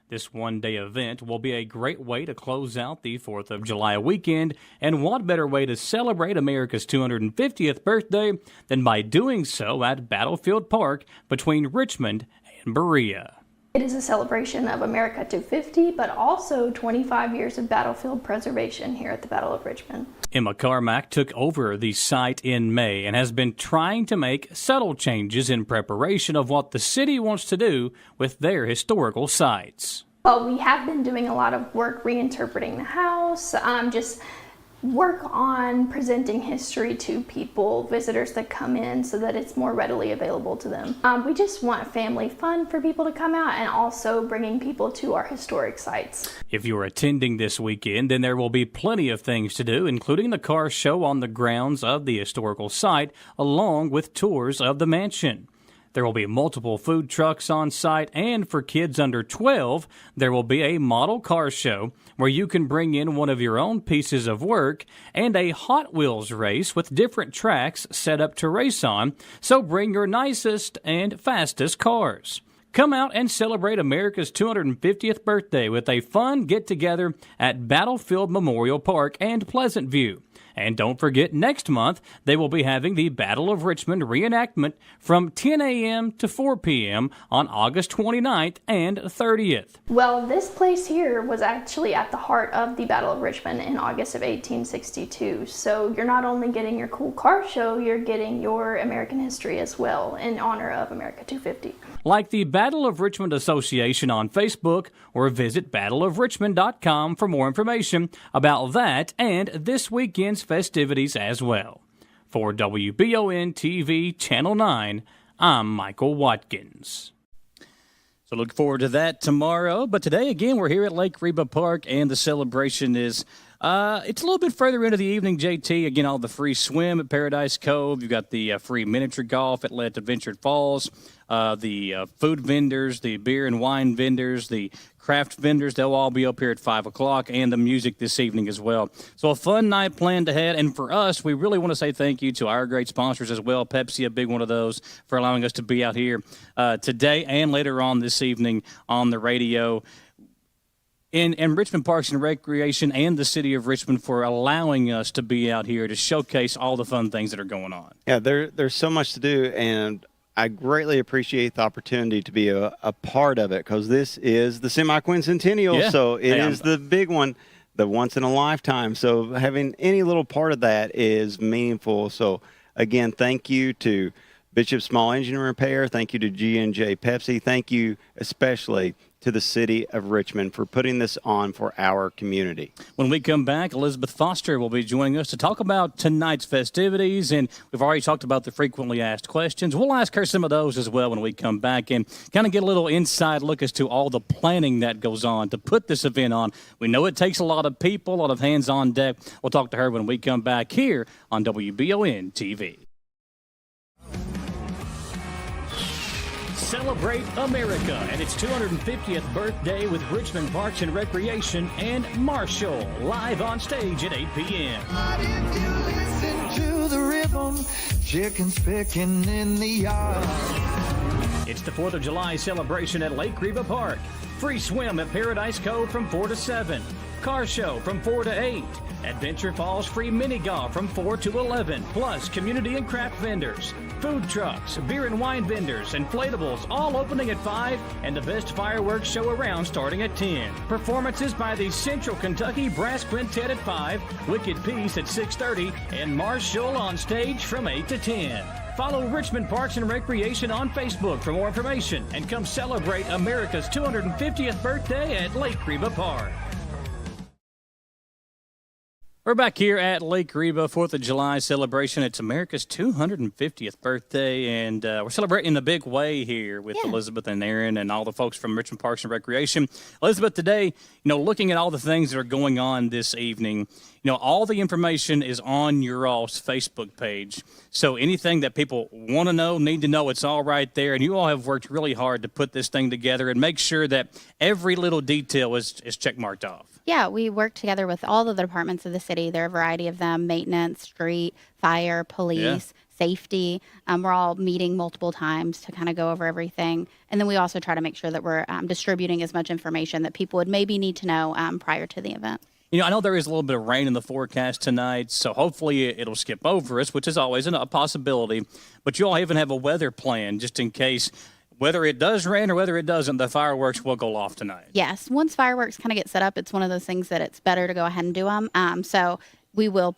[SPEAKER 3] This one-day event will be a great way to close out the 4th of July weekend, and what better way to celebrate America's 250th birthday than by doing so at Battlefield Park between Richmond and Berea.
[SPEAKER 12] It is a celebration of America 250, but also 25 years of battlefield preservation here at the Battle of Richmond.
[SPEAKER 3] Emma Carmack took over the site in May and has been trying to make subtle changes in preparation of what the city wants to do with their historical sites.
[SPEAKER 12] Well, we have been doing a lot of work reinterpreting the house, just work on presenting history to people, visitors that come in, so that it's more readily available to them. We just want family fun for people to come out and also bringing people to our historic sites.
[SPEAKER 3] If you're attending this weekend, then there will be plenty of things to do, including the car show on the grounds of the historical site, along with tours of the mansion. There will be multiple food trucks on site, and for kids under 12, there will be a model car show where you can bring in one of your own pieces of work and a Hot Wheels race with different tracks set up to race on, so bring your nicest and fastest cars. Come out and celebrate America's 250th birthday with a fun get-together at Battlefield Memorial Park and Pleasant View. And don't forget, next month, they will be having the Battle of Richmond reenactment from 10 a.m. to 4 p.m. on August 29th and 30th.
[SPEAKER 12] Well, this place here was actually at the heart of the Battle of Richmond in August of 1862. So you're not only getting your cool car show, you're getting your American history as well in honor of America 250.
[SPEAKER 3] Like the Battle of Richmond Association on Facebook, or visit battleofrichmond.com for more information about that and this weekend's festivities as well. For WBON-TV Channel 9, I'm Michael Watkins.
[SPEAKER 1] So look forward to that tomorrow. But today, again, we're here at Lake Reba Park, and the celebration is it's a little bit further into the evening, JT. Again, all the free swim at Paradise Cove. You've got the free miniature golf at Let Adventure Falls. The food vendors, the beer and wine vendors, the craft vendors, they'll all be up here at 5 o'clock, and the music this evening as well. So a fun night planned ahead. And for us, we really want to say thank you to our great sponsors as well. Pepsi, a big one of those, for allowing us to be out here today and later on this evening on the radio. In Richmond Parks and Recreation and the City of Richmond for allowing us to be out here to showcase all the fun things that are going on.
[SPEAKER 2] Yeah, there's so much to do, and I greatly appreciate the opportunity to be a part of it, because this is the semi-quincentennial, so it is the big one, the once in a lifetime. So having any little part of that is meaningful. So again, thank you to Bishop Small Engine Repair. Thank you to G&J Pepsi. Thank you especially to the City of Richmond for putting this on for our community.
[SPEAKER 1] When we come back, Elizabeth Foster will be joining us to talk about tonight's festivities, and we've already talked about the frequently asked questions. We'll ask her some of those as well when we come back and kind of get a little inside look as to all the planning that goes on to put this event on. We know it takes a lot of people, a lot of hands on deck. We'll talk to her when we come back here on WBON-TV.
[SPEAKER 3] Celebrate America and its 250th birthday with Richmond Parks and Recreation and Marshall live on stage at 8 p.m.
[SPEAKER 4] If you listen to the rhythm, chickens picking in the yard.
[SPEAKER 3] It's the 4th of July celebration at Lake Reba Park. Free swim at Paradise Cove from 4 to 7. Car show from 4 to 8. Adventure Falls free mini golf from 4 to 11. Plus community and craft vendors, food trucks, beer and wine vendors, inflatables, all opening at 5, and the best fireworks show around starting at 10. Performances by the Central Kentucky Brass Quintet at 5, Wicked Peace at 6:30, and Marshall on stage from 8 to 10. Follow Richmond Parks and Recreation on Facebook for more information, and come celebrate America's 250th birthday at Lake Reba Park.
[SPEAKER 1] We're back here at Lake Reba, 4th of July celebration. It's America's 250th birthday, and we're celebrating in a big way here with Elizabeth and Aaron and all the folks from Richmond Parks and Recreation. Elizabeth, today, looking at all the things that are going on this evening, all the information is on your all's Facebook page. So anything that people want to know, need to know, it's all right there. And you all have worked really hard to put this thing together and make sure that every little detail is checkmarked off.
[SPEAKER 10] Yeah, we work together with all of the departments of the city. There are a variety of them: maintenance, street, fire, police, safety. We're all meeting multiple times to kind of go over everything. And then we also try to make sure that we're distributing as much information that people would maybe need to know prior to the event.
[SPEAKER 1] I know there is a little bit of rain in the forecast tonight, so hopefully it'll skip over us, which is always a possibility. But you all even have a weather plan just in case. Whether it does rain or whether it doesn't, the fireworks will go off tonight.
[SPEAKER 10] Yes. Once fireworks kind of get set up, it's one of those things that it's better to go ahead and do them. So we will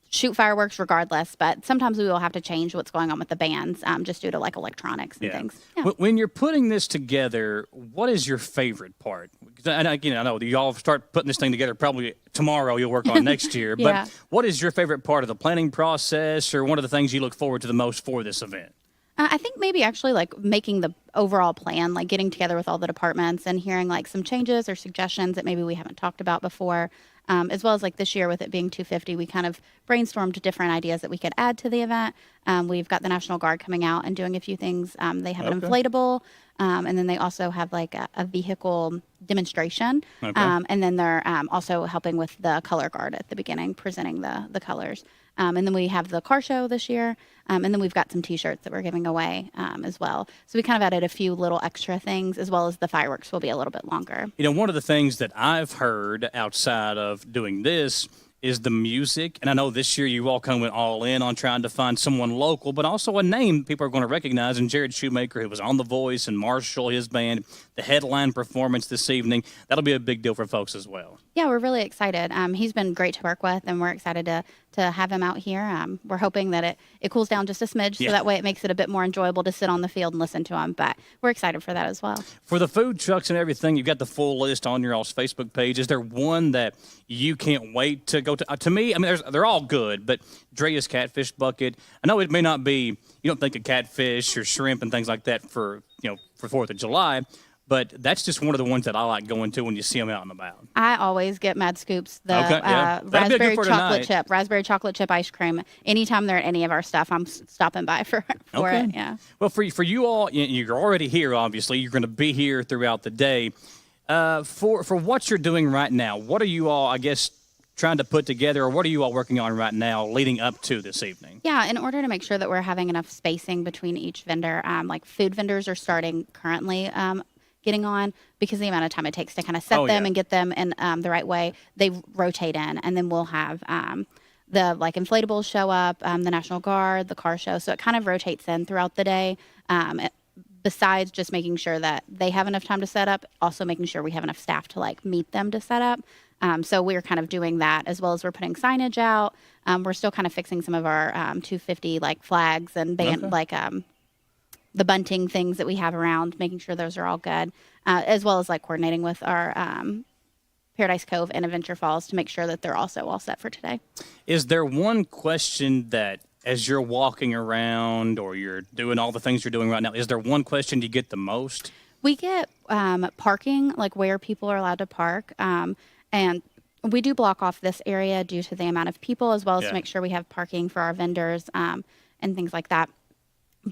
[SPEAKER 10] shoot fireworks regardless, but sometimes we will have to change what's going on with the bands just due to electronics and things. Yeah.
[SPEAKER 1] When you're putting this together, what is your favorite part? And again, I know you all start putting this thing together probably tomorrow. You'll work on next year. But what is your favorite part of the planning process, or one of the things you look forward to the most for this event?
[SPEAKER 10] I think maybe actually making the overall plan, getting together with all the departments and hearing some changes or suggestions that maybe we haven't talked about before, as well as this year with it being 250, we kind of brainstormed different ideas that we could add to the event. We've got the National Guard coming out and doing a few things. They have an inflatable And then they also have like a vehicle demonstration.
[SPEAKER 1] Okay.
[SPEAKER 10] And then they're also helping with the color guard at the beginning, presenting the colors. And then we have the car show this year. And then we've got some T-shirts that we're giving away as well. So we kind of added a few little extra things, as well as the fireworks will be a little bit longer.
[SPEAKER 1] You know, one of the things that I've heard outside of doing this is the music. And I know this year you all went all in on trying to find someone local, but also a name people are going to recognize. And Jared Shoemaker, who was on The Voice, and Marshall, his band, the headline performance this evening, that'll be a big deal for folks as well.
[SPEAKER 10] Yeah, we're really excited. He's been great to work with, and we're excited to have him out here. We're hoping that it cools down just a smidge, so that way it makes it a bit more enjoyable to sit on the field and listen to him. But we're excited for that as well. For
[SPEAKER 1] the food trucks and everything, you've got the full list on your all's Facebook page. Is there one that you can't wait to go to? To me, I mean, they're all good, but Drea's Catfish Bucket, I know it may not be, you don't think of catfish or shrimp and things like that for 4th of July, but that's just one of the ones that I like going to when you see them out and about.
[SPEAKER 10] I always get Mad Scoops, the raspberry chocolate chip ice cream. Anytime they're at any of our stuff, I'm stopping by for it. Yeah.
[SPEAKER 1] Well, for you all, you're already here. Obviously, you're going to be here throughout the day. For what you're doing right now, what are you all, I guess, trying to put together, or what are you all working on right now leading up to this evening?
[SPEAKER 10] Yeah, in order to make sure that we're having enough spacing between each vendor, like food vendors are starting currently getting on, because the amount of time it takes to kind of set them and get them in the right way, they rotate in, and then we'll have the like inflatables show up, the National Guard, the car show, so it kind of rotates in throughout the day. Besides just making sure that they have enough time to set up, also making sure we have enough staff to like meet them to set up. So we're kind of doing that, as well as we're putting signage out. We're still kind of fixing some of our 250 like flags and the bunting things that we have around, making sure those are all good, as well as like coordinating with our Paradise Cove and Adventure Falls to make sure that they're also all set for today.
[SPEAKER 1] Is there one question that, as you're walking around or you're doing all the things you're doing right now, is there one question you get the most?
[SPEAKER 10] We get parking, like where people are allowed to park. And we do block off this area due to the amount of people, as well as to make sure we have parking for our vendors and things like that.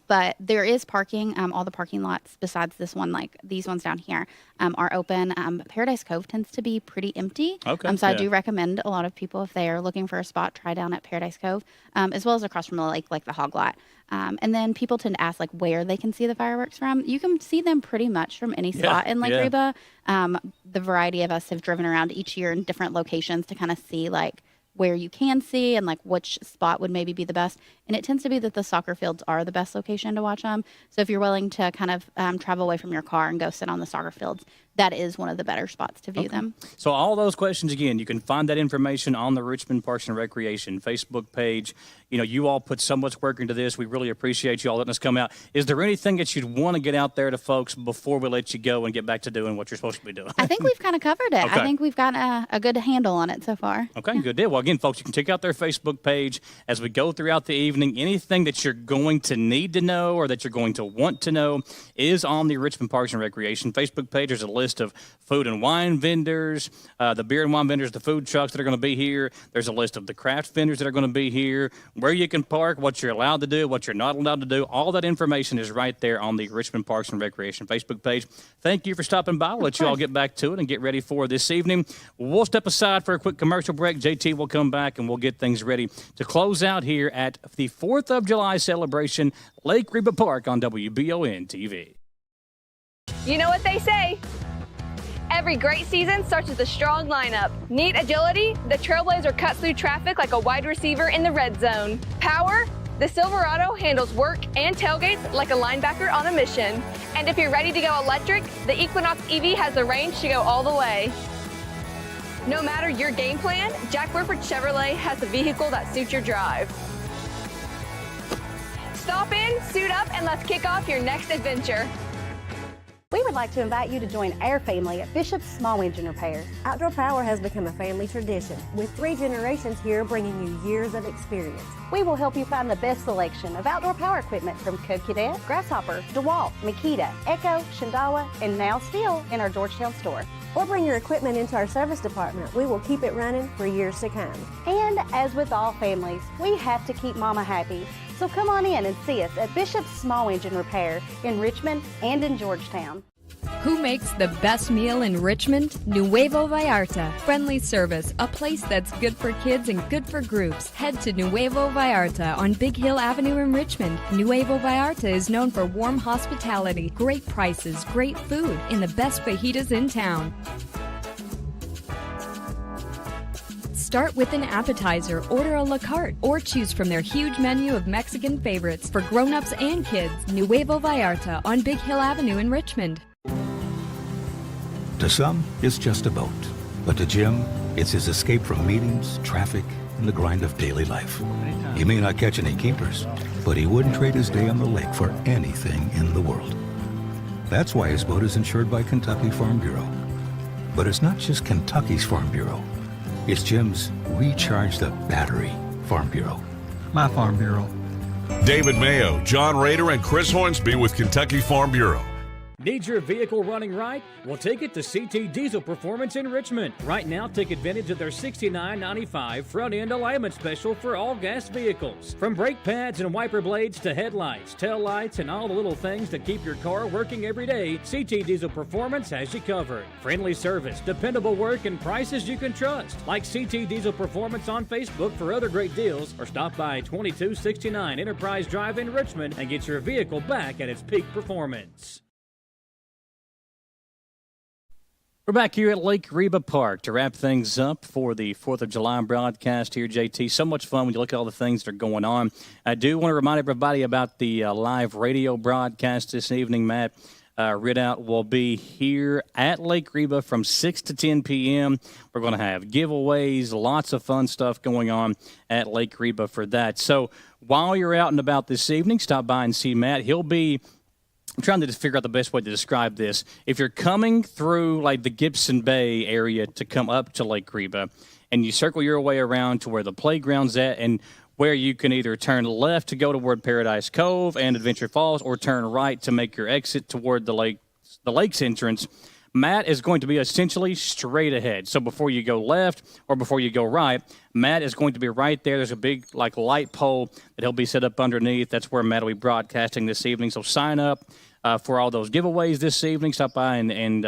[SPEAKER 10] But there is parking. All the parking lots besides this one, like these ones down here, are open. Paradise Cove tends to be pretty empty.
[SPEAKER 1] Okay.
[SPEAKER 10] So I do recommend a lot of people, if they are looking for a spot, try down at Paradise Cove, as well as across from the lake, like the Hog Lot. And then people tend to ask like where they can see the fireworks from. You can see them pretty much from any spot in Lake Reba. The variety of us have driven around each year in different locations to kind of see like where you can see and like which spot would maybe be the best. And it tends to be that the soccer fields are the best location to watch them. So if you're willing to kind of travel away from your car and go sit on the soccer fields, that is one of the better spots to view them.
[SPEAKER 1] So all those questions, again, you can find that information on the Richmond Parks and Recreation Facebook page. You know, you all put so much work into this. We really appreciate you all letting us come out. Is there anything that you'd want to get out there to folks before we let you go and get back to doing what you're supposed to be doing?
[SPEAKER 10] I think we've kind of covered it. I think we've got a good handle on it so far.
[SPEAKER 1] Okay, good deal. Well, again, folks, you can check out their Facebook page as we go throughout the evening. Anything that you're going to need to know or that you're going to want to know is on the Richmond Parks and Recreation Facebook page. There's a list of food and wine vendors, the beer and wine vendors, the food trucks that are going to be here. There's a list of the craft vendors that are going to be here, where you can park, what you're allowed to do, what you're not allowed to do. All that information is right there on the Richmond Parks and Recreation Facebook page. Thank you for stopping by. I'll let you all get back to it and get ready for this evening. We'll step aside for a quick commercial break. JT will come back and we'll get things ready to close out here at the 4th of July celebration, Lake Reba Park on WBON-TV.
[SPEAKER 5] You know what they say. Every great season starts with a strong lineup. Neat agility, the Trailblazer cuts through traffic like a wide receiver in the red zone. Power, the Silverado handles work and tailgates like a linebacker on a mission. And if you're ready to go electric, the Equinox EV has the range to go all the way. No matter your game plan, Jack Burford Chevrolet has the vehicle that suits your drive. Stop in, suit up, and let's kick off your next adventure.
[SPEAKER 6] We would like to invite you to join our family at Bishop's Small Engine Repair.
[SPEAKER 7] Outdoor Power has become a family tradition, with 3 generations here bringing you years of experience.
[SPEAKER 6] We will help you find the best selection of outdoor power equipment from Code Cadet, Grasshopper, DeWalt, Makita, Echo, Shindawa, and now Steel in our Georgetown store.
[SPEAKER 7] Or bring your equipment into our service department. We will keep it running for years to come.
[SPEAKER 6] And as with all families, we have to keep Mama happy. So come on in and see us at Bishop's Small Engine Repair in Richmond and in Georgetown.
[SPEAKER 8] Who makes the best meal in Richmond? Nuevo Vallarta. Friendly service, a place that's good for kids and good for groups. Head to Nuevo Vallarta on Big Hill Avenue in Richmond. Nuevo Vallarta is known for warm hospitality, great prices, great food, and the best fajitas in town. Start with an appetizer, order a la carte, or choose from their huge menu of Mexican favorites for grown-ups and kids. Nuevo Vallarta on Big Hill Avenue in Richmond.
[SPEAKER 9] To some, it's just a boat. But to Jim, it's his escape from meetings, traffic, and the grind of daily life. He may not catch any keepers, but he wouldn't trade his day on the lake for anything in the world. That's why his boat is insured by Kentucky Farm Bureau. But it's not just Kentucky's Farm Bureau. It's Jim's Recharge the Battery Farm Bureau.
[SPEAKER 13] My Farm Bureau.
[SPEAKER 11] David Mayo, John Rader, and Chris Hornsby with Kentucky Farm Bureau.
[SPEAKER 3] Need your vehicle running right? Well, take it to CT Diesel Performance in Richmond. Right now, take advantage of their $69.95 front-end alignment special for all gas vehicles. From brake pads and wiper blades to headlights, tail lights, and all the little things that keep your car working every day, CT Diesel Performance has you covered. Friendly service, dependable work, and prices you can trust. Like CT Diesel Performance on Facebook for other great deals, or stop by 2269 Enterprise Drive in Richmond and get your vehicle back at its peak performance.
[SPEAKER 1] We're back here at Lake Reba Park to wrap things up for the 4th of July broadcast here, JT. So much fun when you look at all the things that are going on. I do want to remind everybody about the live radio broadcast this evening, Matt. Ridout will be here at Lake Reba from 6 to 10 p.m. We're going to have giveaways, lots of fun stuff going on at Lake Reba for that. So while you're out and about this evening, stop by and see Matt. He'll be... I'm trying to just figure out the best way to describe this. If you're coming through like the Gibson Bay area to come up to Lake Reba, and you circle your way around to where the playground's at, and where you can either turn left to go toward Paradise Cove and Adventure Falls, or turn right to make your exit toward the lake's entrance, Matt is going to be essentially straight ahead. So before you go left or before you go right, Matt is going to be right there. There's a big light pole that he'll be set up underneath. That's where Matt will be broadcasting this evening. So sign up for all those giveaways this evening. Stop by and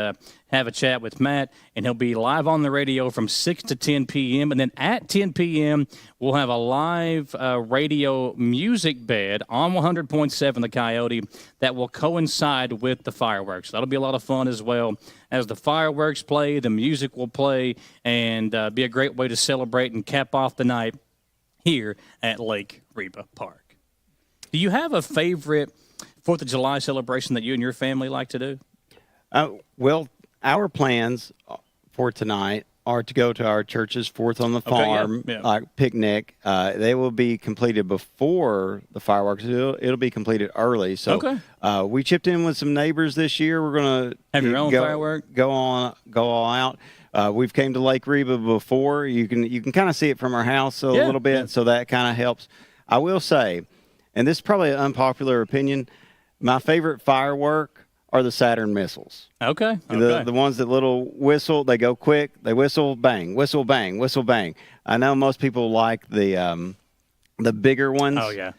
[SPEAKER 1] have a chat with Matt, and he'll be live on the radio from 6 to 10 p.m. And then at 10 p.m., we'll have a live radio music bed on 100.7 The Coyote that will coincide with the fireworks. That'll be a lot of fun as well. As the fireworks play, the music will play, and be a great way to celebrate and cap off the night here at Lake Reba Park. Do you have a favorite 4th of July celebration that you and your family like to do?
[SPEAKER 2] Well, our plans for tonight are to go to our church's Fourth on the Farm picnic. They will be completed before the fireworks. It'll be completed early. So we chipped in with some neighbors this year. We're going to
[SPEAKER 1] have your own firework.
[SPEAKER 2] Go all out. We've came to Lake Reba before. You can kind of see it from our house a little bit, so that kind of helps. I will say, and this is probably an unpopular opinion, my favorite firework are the Saturn missiles.
[SPEAKER 1] Okay.
[SPEAKER 2] The ones that little whistle, they go quick, they whistle, bang, whistle, bang, whistle, bang. I know most people like the bigger ones.
[SPEAKER 1] Oh, yeah.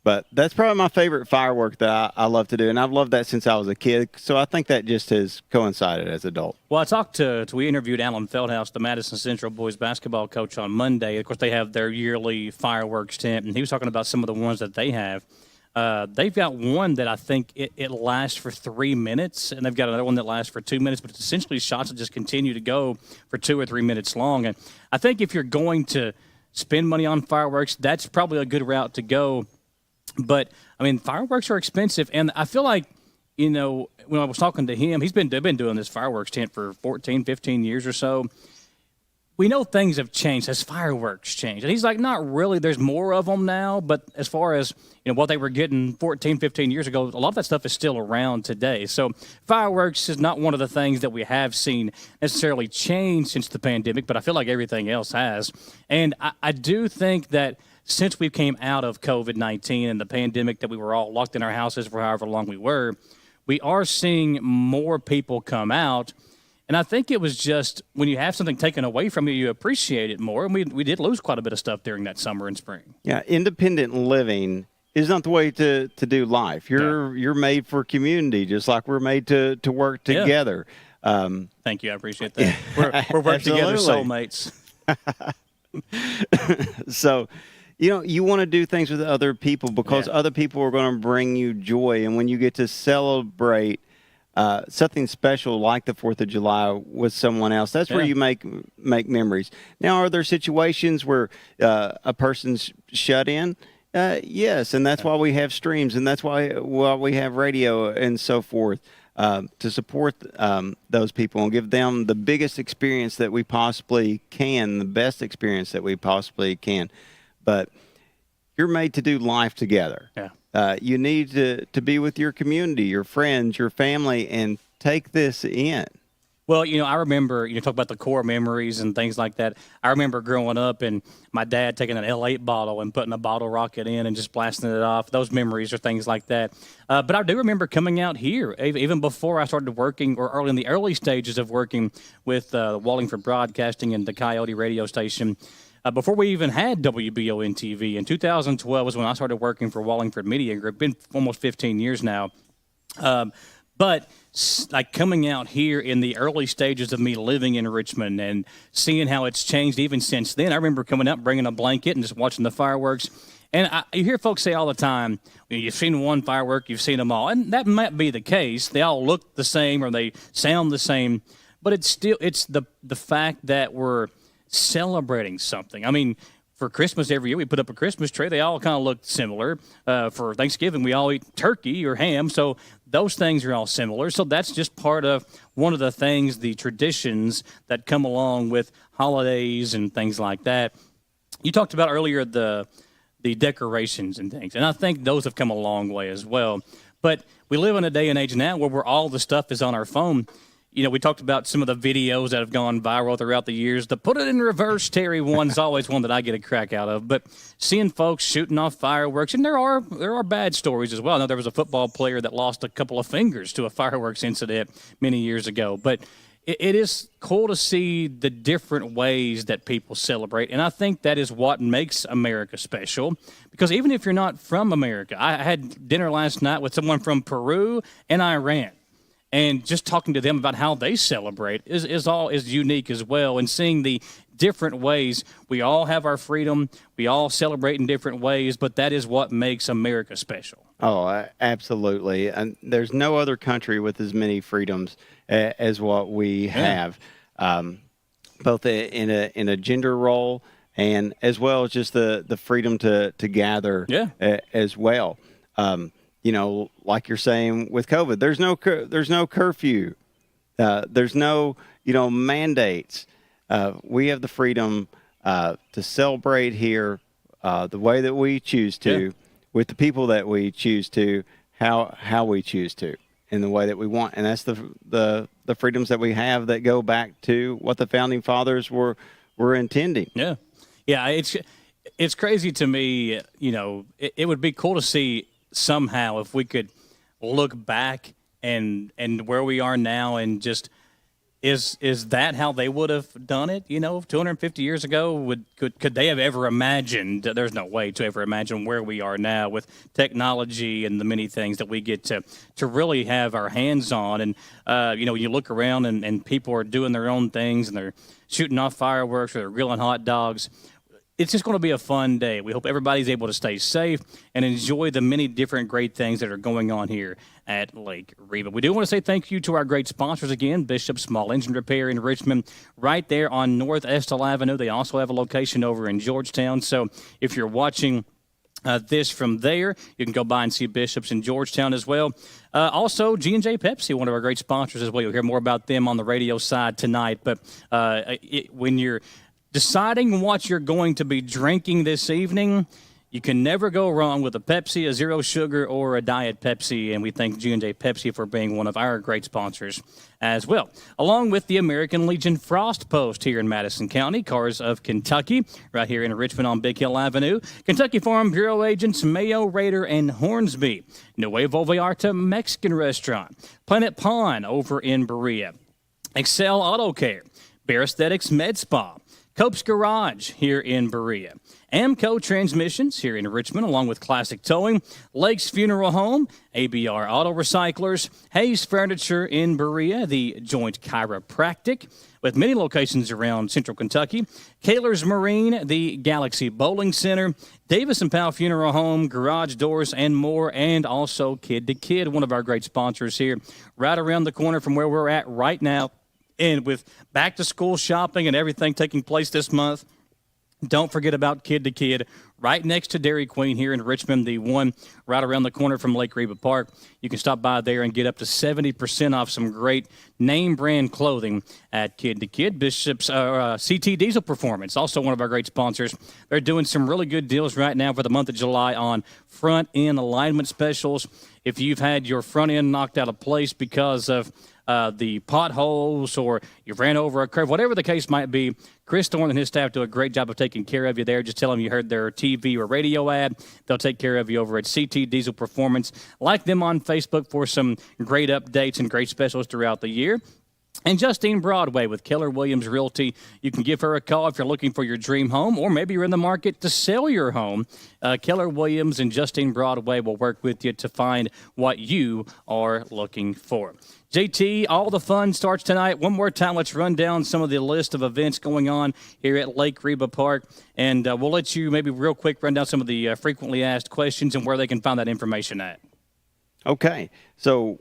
[SPEAKER 2] But that's probably my favorite firework that I love to do, and I've loved that since I was a kid, so I think that just has coincided as an adult.
[SPEAKER 1] Well, we interviewed Alan Feldhouse, the Madison Central boys basketball coach, on Monday. Of course, they have their yearly fireworks tent, and he was talking about some of the ones that they have. They've got one that I think it lasts for 3 minutes, and they've got another one that lasts for 2 minutes, but it's essentially shots that just continue to go for 2 or 3 minutes long. And I think if you're going to spend money on fireworks, that's probably a good route to go. But, I mean, fireworks are expensive, and I feel like, when I was talking to him, they've been doing this fireworks tent for 14, 15 years or so. We know things have changed. Has fireworks changed? And he's like, not really. There's more of them now. But as far as, what they were getting 14, 15 years ago, a lot of that stuff is still around today. So fireworks is not one of the things that we have seen necessarily change since the pandemic, but I feel like everything else has. And I do think that since we came out of COVID-19 and the pandemic that we were all locked in our houses for however long we are seeing more people come out. And I think it was just when you have something taken away from you, you appreciate it more. And we did lose quite a bit of stuff during that summer and spring.
[SPEAKER 2] Yeah, independent living is not the way to do life. You're made for community, just like we're made to work together.
[SPEAKER 1] Thank you. I appreciate that. We're working together, soulmates.
[SPEAKER 2] So, you want to do things with other people because other people are going to bring you joy. And when you get to celebrate something special like the 4th of July with someone else, that's where you make memories. Now, are there situations where a person's shut in? Yes, and that's why we have streams, and that's why we have radio and so forth to support those people and give them the biggest experience that we possibly can, the best experience that we possibly can. But you're made to do life together. Yeah. You need to be with your community, your friends, your family, and take this in.
[SPEAKER 1] Well, I remember, talk about the core memories and things like that. I remember growing up and my dad taking an L8 bottle and putting a bottle rocket in and just blasting it off. Those memories are things like that. But I do remember coming out here, even before I started working, or early in the early stages of working with Wallingford Broadcasting and the Coyote radio station. Before we even had WBON-TV, in 2012 was when I started working for Wallingford Media Group. Been almost 15 years now. But like coming out here in the early stages of me living in Richmond and seeing how it's changed even since then, I remember coming up, bringing a blanket and just watching the fireworks. And you hear folks say all the time, you've seen one firework, you've seen them all. And that might be the case. They all look the same or they sound the same. But it's the fact that we're celebrating something. I mean, for Christmas every year, we put up a Christmas tree. They all kind of look similar. For Thanksgiving, we all eat turkey or ham. So those things are all similar. So that's just part of one of the things, the traditions that come along with holidays and things like that. You talked about earlier the decorations and things, and I think those have come a long way as well. But we live in a day and age now where all the stuff is on our phone. We talked about some of the videos that have gone viral throughout the years. The put it in reverse, Terry one's always one that I get a crack out of. But seeing folks shooting off fireworks, and there are bad stories as well. I know there was a football player that lost a couple of fingers to a fireworks incident many years ago. But it is cool to see the different ways that people celebrate. And I think that is what makes America special. Because even if you're not from America, I had dinner last night with someone from Peru and Iran. And just talking to them about how they celebrate is unique as well. And seeing the different ways, we all have our freedom. We all celebrate in different ways, but that is what makes America special.
[SPEAKER 2] Oh, absolutely. And there's no other country with as many freedoms as what we have, both in a gender role and as well as just the freedom to gather as well. Like you're saying with COVID, there's no curfew. There's no, mandates. We have the freedom to celebrate here the way that we choose to, with the people that we choose to, how we choose to, in the way that we want. And that's the freedoms that we have that go back to what the founding fathers were intending.
[SPEAKER 1] Yeah. It's crazy to me. It would be cool to see somehow if we could look back and where we are now and just is that how they would have done it 250 years ago? Could they have ever imagined? There's no way to ever imagine where we are now with technology and the many things that we get to really have our hands on. And you look around and people are doing their own things and they're shooting off fireworks or they're grilling hot dogs. It's just going to be a fun day. We hope everybody's able to stay safe and enjoy the many different great things that are going on here at Lake Reba. We do want to say thank you to our great sponsors again, Bishop Small Engine Repair in Richmond, right there on North Estill Avenue. They also have a location over in Georgetown. So if you're watching this from there, you can go by and see Bishop's in Georgetown as well. Also, G&J Pepsi, one of our great sponsors as well. You'll hear more about them on the radio side tonight. But when you're deciding what you're going to be drinking this evening, you can never go wrong with a Pepsi, a zero sugar, or a Diet Pepsi, and we thank G&J Pepsi for being one of our great sponsors as well. Along with the American Legion Frost Post here in Madison County, Cars of Kentucky, right here in Richmond on Big Hill Avenue, Kentucky Farm Bureau agents Mayo, Raider, and Hornsby, Nuevo Vallarta Mexican Restaurant, Planet Pawn over in Berea, Excel Auto Care, Bear Aesthetics Med Spa, Cope's Garage here in Berea, Amco Transmissions here in Richmond, along with Classic Towing, Lake's Funeral Home, ABR Auto Recyclers, Hayes Furniture in Berea, the Joint Chiropractic, with many locations around Central Kentucky, Kaler's Marine, the Galaxy Bowling Center, Davis & Powell Funeral Home, Garage Doors, and more, and also Kid to Kid, one of our great sponsors here, right around the corner from where we're at right now. And with back-to-school shopping and everything taking place this month, don't forget about Kid to Kid, right next to Dairy Queen here in Richmond, the one right around the corner from Lake Reba Park. You can stop by there and get up to 70% off some great name-brand clothing at Kid to Kid. Bishop's CT Diesel Performance, also one of our great sponsors. They're doing some really good deals right now for the month of July on front-end alignment specials. If you've had your front end knocked out of place because of the potholes or you ran over a curve, whatever the case might be, Chris Thorne and his staff do a great job of taking care of you there. Just tell them you heard their TV or radio ad. They'll take care of you over at CT Diesel Performance. Like them on Facebook for some great updates and great specials throughout the year. And Justine Broadway with Keller Williams Realty. You can give her a call if you're looking for your dream home, or maybe you're in the market to sell your home. Keller Williams and Justine Broadway will work with you to find what you are looking for. JT, all the fun starts tonight. One more time, let's run down some of the list of events going on here at Lake Reba Park, and we'll let you maybe real quick run down some of the frequently asked questions and where they can find that information at.
[SPEAKER 2] Okay, so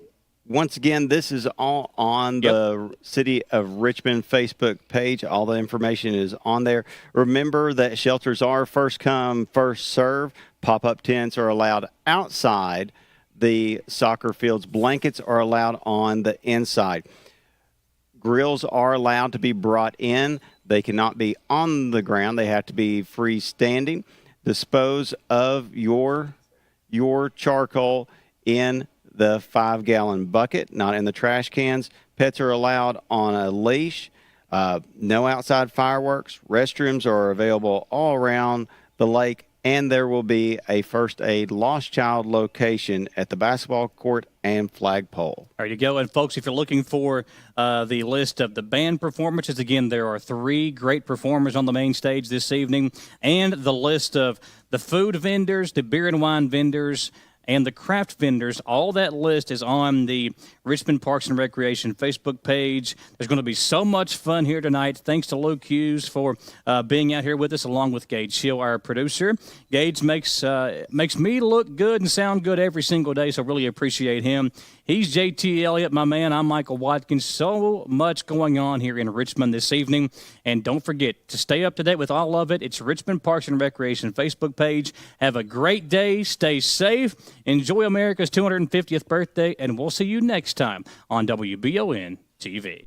[SPEAKER 2] once again, this is all on the City of Richmond Facebook page. All the information is on there. Remember that shelters are first come, first serve. Pop-up tents are allowed outside the soccer fields. Blankets are allowed on the inside. Grills are allowed to be brought in. They cannot be on the ground. They have to be freestanding. Dispose of your charcoal in the 5-gallon bucket, not in the trash cans. Pets are allowed on a leash. No outside fireworks. Restrooms are available all around the lake, and there will be a first aid lost child location at the basketball court and flagpole.
[SPEAKER 1] There you go. And, folks, if you're looking for the list of the band performances, again, there are 3 great performers on the main stage this evening, and the list of the food vendors, the beer and wine vendors, and the craft vendors. All that list is on the Richmond Parks and Recreation Facebook page. There's going to be so much fun here tonight. Thanks to Luke Hughes for being out here with us, along with Gage Hill, our producer. Gage makes me look good and sound good every single day, so really appreciate him. He's JT Elliott, my man. I'm Michael Watkins. So much going on here in Richmond this evening. And don't forget to stay up to date with all of it. It's Richmond Parks and Recreation Facebook page. Have a great day. Stay safe. Enjoy America's 250th birthday. And we'll see you next time on WBON-TV.